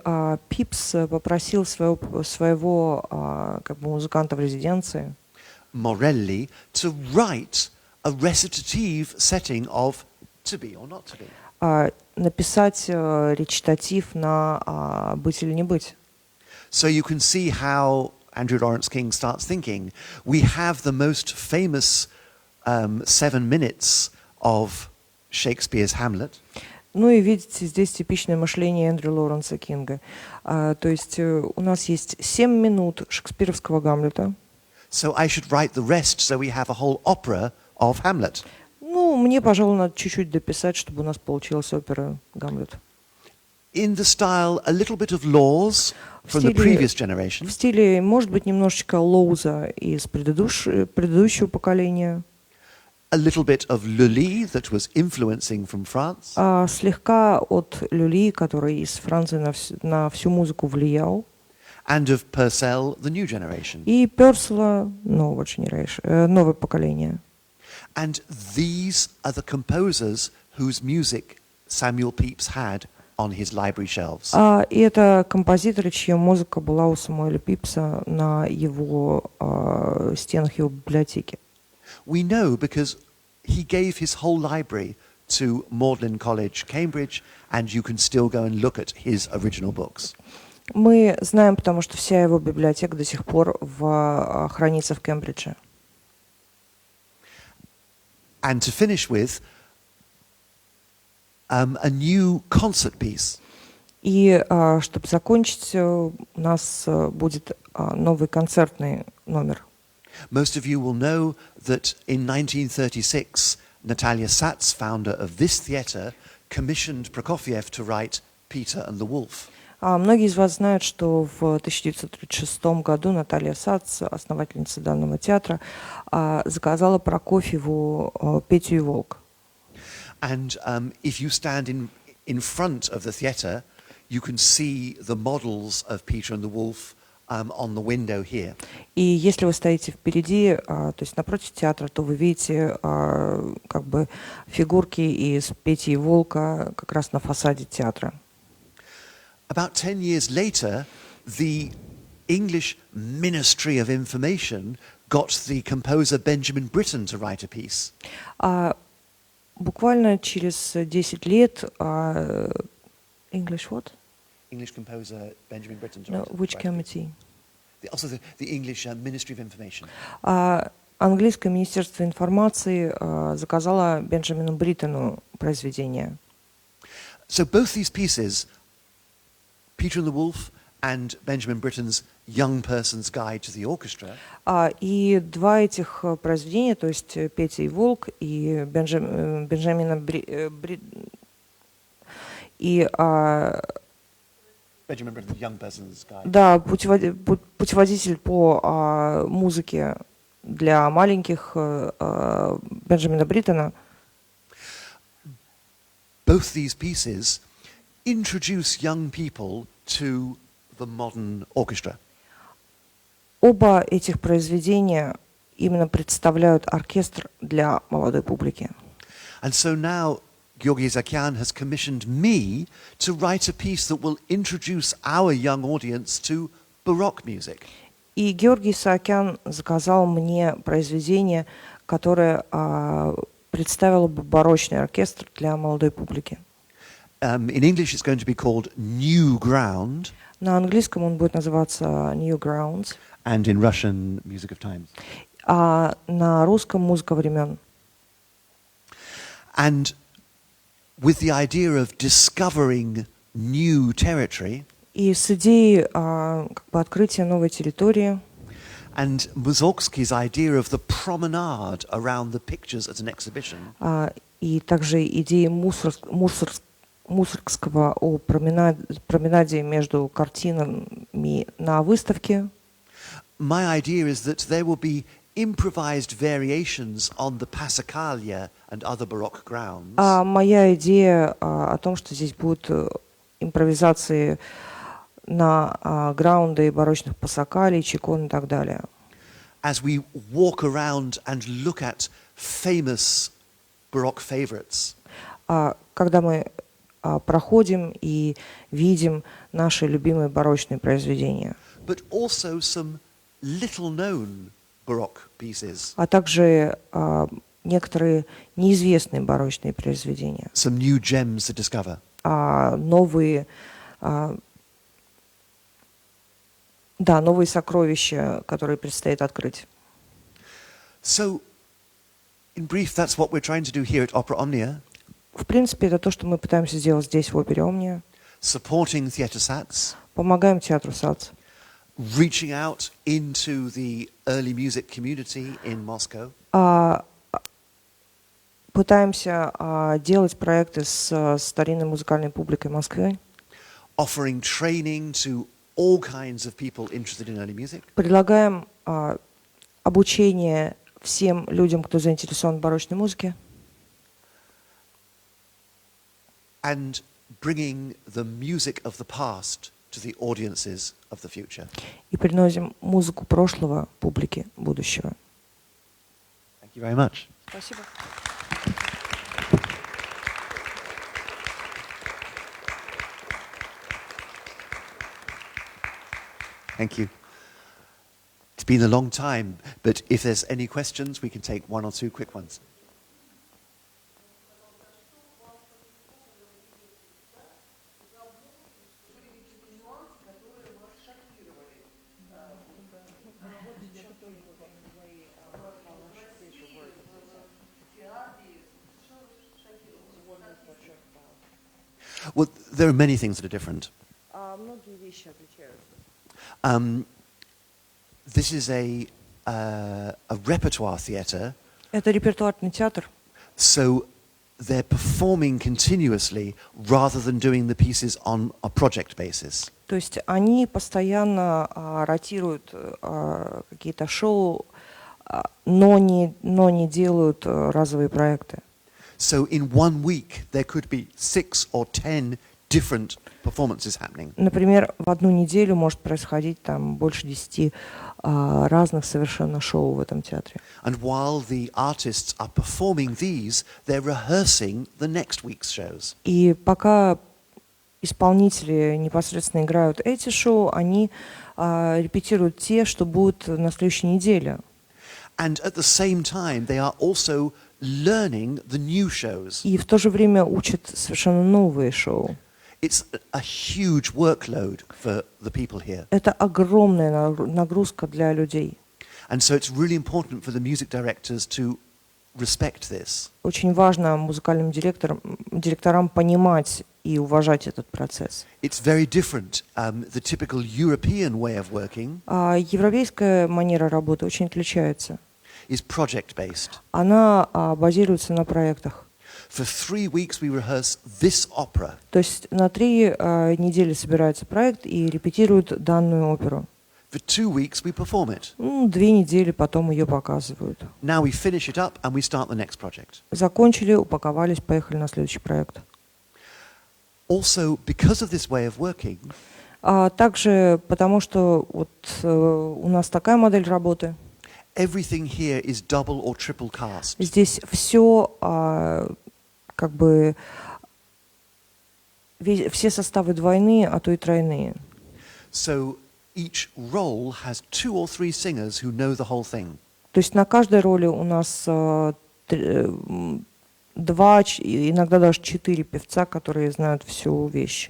Пипс попросил своего как бы музыканта в резиденции Morelli to write a recitative setting of To Be or Not to Be. написать речитатив на «Быть или не быть». So you can see how Andrew Lawrence King starts thinking. We have the most famous 7 minutes of Shakespeare's Hamlet. Ну и видите, здесь типичное мышление Эндрю Лоуренса Кинга. То есть у нас есть 7 минут шекспировского Гамлета. So I should write the rest so we have a whole opera of Hamlet. Ну, мне, пожалуй, надо чуть-чуть дописать, чтобы у нас получилась опера «Гамлет». In the style, a little bit of Laws from the previous generation. В стиле, может быть, немножечко Лоуза из предыдущего поколения. A little bit of Lully that was influencing from France. Слегка от Люли, который из Франции на всю музыку влиял. And of Purcell, the new generation. И Пёрсела, новое поколение. And these are the composers whose music Samuel Pepys had on his library shelves. И это композиторы, чья музыка была у Самуэля Пипса на его стенах его библиотеки. We know because he gave his whole library to Magdalen College, Cambridge, and you can still go and look at his original books. Мы знаем, потому что вся его библиотека до сих пор хранится в Кембридже. And to finish with, a new concert piece. И чтобы закончить, у нас будет новый концертный номер. Most of you will know that in 1936, Natalia Sats, founder of this theatre, commissioned Prokofiev to write Peter and the Wolf. Многие из вас знают, что в 1936 году Наталья Сац, основательница данного театра, заказала Прокофьеву «Петю и волк». And if you stand in front of the theatre, you can see the models of Peter and the Wolf on the window here. И если вы стоите впереди, то есть напротив театра, то вы видите как бы фигурки из «Пети и волка» как раз на фасаде театра. About 10 years later, the English Ministry of Information got the composer Benjamin Britten to write a piece. Буквально через 10 лет English what? English composer Benjamin Britten to No, write which a piece. committee? Also the English Ministry of Information. Английское министерство информации заказало Бенджамину Бриттону произведение. So both these pieces, Peter and the Wolf and Benjamin Britten's Young Person's Guide to the Orchestra, И два этих произведения, то есть «Петя и волк» и Бенджамина и Benjamin Britten's Young Person's Guide. да, путеводитель по музыке для маленьких Бенджамина Бриттона. Both these pieces introduce young people to the modern orchestra. Оба этих произведения именно представляют оркестр для молодой публики. And so now Georgi Zakyan has commissioned me to write a piece that will introduce our young audience to Baroque music. И Георгий Саакян заказал мне произведение, которое представило бы барочный оркестр для молодой публики. In English it's going to be called New Ground. На английском он будет называться New Grounds. And in Russian, Music of Times. А на русском «Музыка времен». And with the idea of discovering new territory, И с идеей как бы открытия новой территории, and Mussorgsky's idea of the promenade around the pictures at an exhibition, и также идеей Мусоргского о променаде между картинами на выставке, my idea is that there will be improvised variations on the Passacaglia and other Baroque grounds. Моя идея о том, что здесь будут импровизации на граунды барочных пассакалий, чекон и так далее. As we walk around and look at famous Baroque favorites. Когда мы проходим и видим наши любимые барочные произведения. But also some little-known Baroque pieces. А также некоторые неизвестные барочные произведения. Some new gems to discover. Новые сокровища, которые предстоит открыть. So, in brief, that's what we're trying to do here at Opera Omnia. В принципе, это то, что мы пытаемся сделать здесь, в опере «Омния». Supporting Theatre Sats. Помогаем театру САЦ. Reaching out into the early music community in Moscow. Пытаемся делать проекты с старинной музыкальной публикой Москвы. Offering training to all kinds of people interested in early music. Предлагаем обучение всем людям, кто заинтересован в барочной музыке. And bringing the music of the past to the audiences of the future. И приносим музыку прошлого публике будущего. Thank you very much. Спасибо. Thank you. It's been a long time, but if there's any questions, we can take one or two quick ones. Well, there are many things that are different. This is a repertoire theatre. Это репертуарный театр. So they're performing continuously rather than doing the pieces on a project basis. То есть они постоянно ротируют какие-то шоу, но не делают разовые проекты. So in 1 week there could be 6 or 10 different performances happening. Например, в одну неделю может происходить там больше 10 разных совершенно шоу в этом театре. And while the artists are performing these, they're rehearsing the next week's shows. И пока исполнители непосредственно играют эти шоу, они репетируют те, что будут на следующей неделе. And at the same time, they are also learning the new shows. И в то же время учат совершенно новые шоу. It's a huge workload for the people here. Это огромная нагрузка для людей. And so it's really important for the music directors to respect this. Очень важно музыкальным директорам понимать и уважать этот процесс. It's very different. The typical European way of working Европейская манера работы очень отличается. is project-based. Она базируется на проектах. For 3 weeks we rehearse this opera. То есть на 3 недели собирается проект и репетируют данную оперу. For 2 weeks we perform it. 2 недели потом ее показывают. Now we finish it up and we start the next project. Закончили, упаковались, поехали на следующий проект. Also, because of this way of working, Также потому что вот у нас такая модель работы. everything here is double or triple cast. Здесь все как бы все составы двойные, а то и тройные. So each role has 2 or 3 singers who know the whole thing. То есть на каждой роли у нас 2, иногда даже 4 певца, которые знают всю вещь.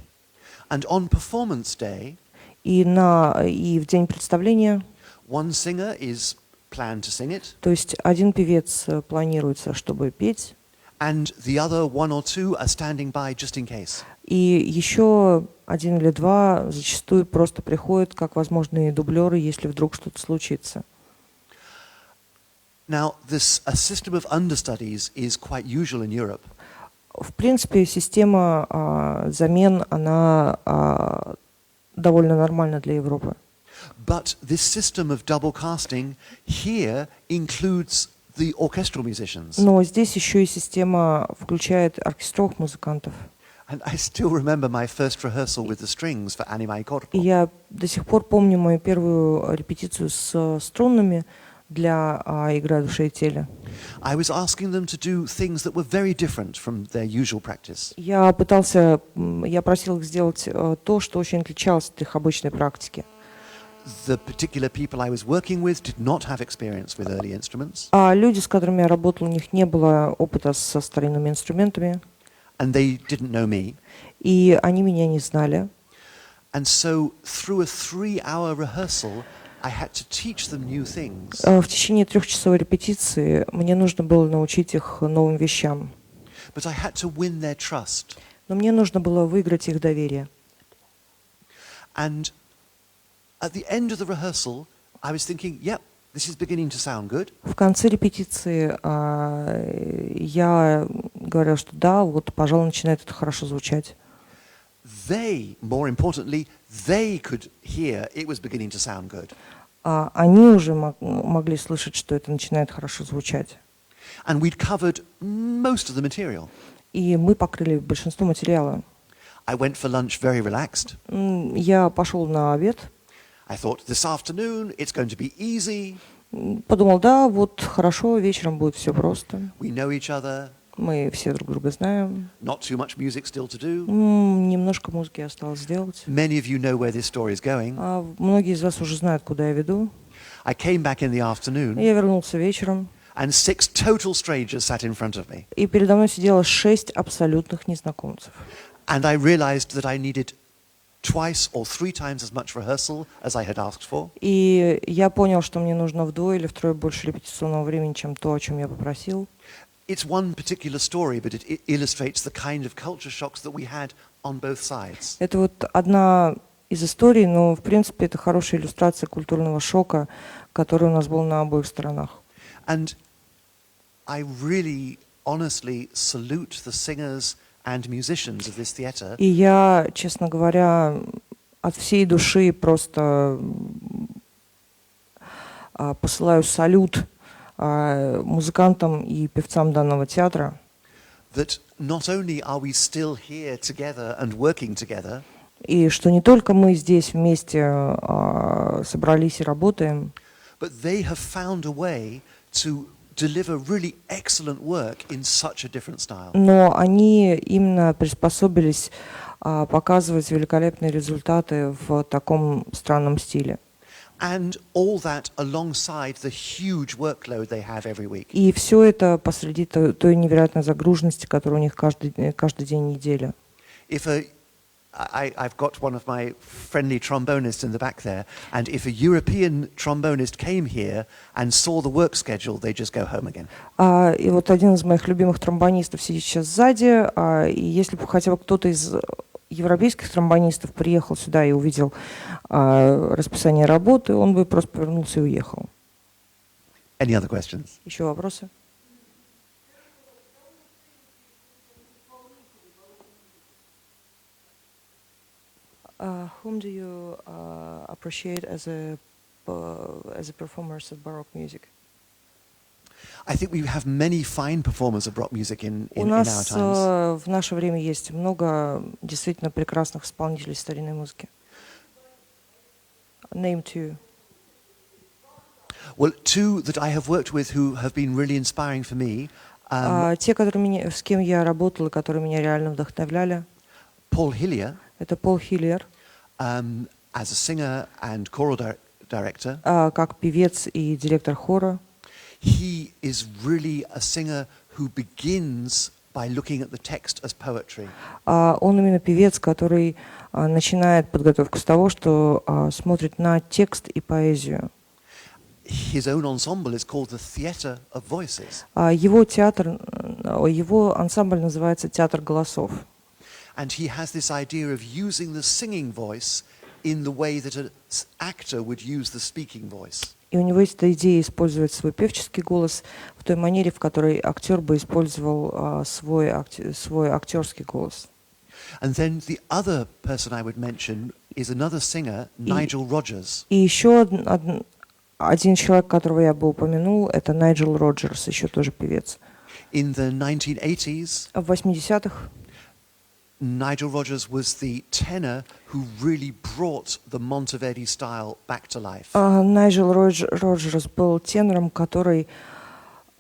And on performance day, И в день представления, one singer is planned to sing it, то есть один певец планируется, чтобы петь, and the other 1 or 2 are standing by just in case. и еще 1 или 2 зачастую просто приходят как возможные дублеры, если вдруг что-то случится. Now, a system of understudies is quite usual in Europe. В принципе, система замен, она довольно нормальна для Европы. But this system of double casting here includes the orchestral musicians. Но здесь еще и система включает оркестровых музыкантов. And I still remember my first rehearsal with the strings for Anima e Corpo. И я до сих пор помню мою первую репетицию с струнными для «Игра души и тела». I was asking them to do things that were very different from their usual practice. Я просил их сделать то, что очень отличалось от их обычной практики. The particular people I was working with did not have experience with early instruments. А люди, с которыми я работал, у них не было опыта со старинными инструментами. And they didn't know me. И они меня не знали. And so through a 3-hour rehearsal, I had to teach them new things. В течение 3-часовой репетиции мне нужно было научить их новым вещам. But I had to win their trust. Но мне нужно было выиграть их доверие. And at the end of the rehearsal, I was thinking, yep, this is beginning to sound good. В конце репетиции я говорила, что да, вот, пожалуй, начинает это хорошо звучать. They, more importantly, they could hear it was beginning to sound good. Они уже могли слышать, что это начинает хорошо звучать. And we'd covered most of the material. И мы покрыли большинство материала. I went for lunch very relaxed. Я пошел на обед. I thought, this afternoon it's going to be easy. Подумал, да, вот хорошо, вечером будет все просто. We know each other. Мы все друг друга знаем. Not too much music still to do. Немножко музыки осталось сделать. Many of you know where this story is going. Многие из вас уже знают, куда я веду. I came back in the afternoon. Я вернулся вечером. And 6 total strangers sat in front of me. И передо мной сидело 6 абсолютных незнакомцев. And I realized that I needed twice or 3 times as much rehearsal as I had asked for. И я понял, что мне нужно вдвое или втрое больше репетиционного времени, чем то, о чем я попросил. It's one particular story, but it illustrates the kind of culture shocks that we had on both sides. Это вот одна из историй, но, в принципе, это хорошая иллюстрация культурного шока, который у нас был на обоих сторонах. And I really honestly salute the singers and musicians of this theatre. И я, честно говоря, от всей души просто посылаю салют музыкантам и певцам данного театра. That not only are we still here together and working together, И что не только мы здесь вместе собрались и работаем, but they have found a way to deliver really excellent work in such a different style. но они именно приспособились показывать великолепные результаты в таком странном стиле. And all that alongside the huge workload they have every week. И все это посреди той невероятной загруженности, которая у них каждый день недели. I've got one of my friendly trombonists in the back there, and if a European trombonist came here and saw the work schedule, they just go home again. И вот один из моих любимых тромбонистов сидит сейчас сзади, и если бы хотя бы кто-то из европейских тромбонистов приехал сюда и увидел расписание работы, он бы просто повернулся и уехал. Any other questions? Еще вопросы? Whom do you appreciate as a performers of Baroque music? I think we have many fine performers of rock music in У our нас times. в наше время есть много действительно прекрасных исполнителей старинной музыки. Name two. Well, two that I have worked with who have been really inspiring for me. Те, с кем я работала, которые меня реально вдохновляли, Paul Hillier, это Пол Хиллер, as a singer and choral director. Как певец и директор хора. He is really a singer who begins by looking at the text as poetry. Он именно певец, который начинает подготовку с того, что смотрит на текст и поэзию. His own ensemble is called the Theatre of Voices. Его ансамбль называется «Театр голосов». And he has this idea of using the singing voice in the way that an actor would use the speaking voice. И у него есть эта идея использовать свой певческий голос в той манере, в которой актер бы использовал свой актерский голос. And then the other person I would mention is another singer, Nigel Rodgers. И еще один человек, которого я бы упомянул, это Найджел Роджерс, еще тоже певец. In the 1980s, В 80-х Nigel Rodgers was the tenor who really brought the Monteverdi style back to life. Найджел Роджерс был тенором, который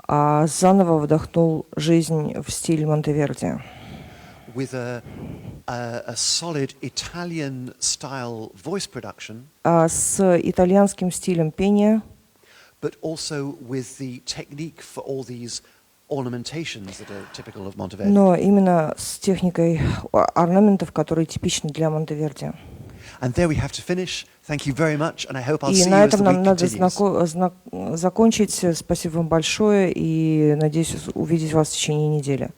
заново вдохнул жизнь в стиль Монтеверди. With a solid Italian style voice production. С итальянским стилем пения. But also with the technique for all these ornamentations that are typical of Monteverdi. Но именно с техникой орнаментов, которые типичны для Монтеверди. And there we have to finish. Thank you very much, and I hope I'll see И you на as the этом нам week надо continues. закончить. Спасибо вам большое, и надеюсь увидеть вас в течение недели.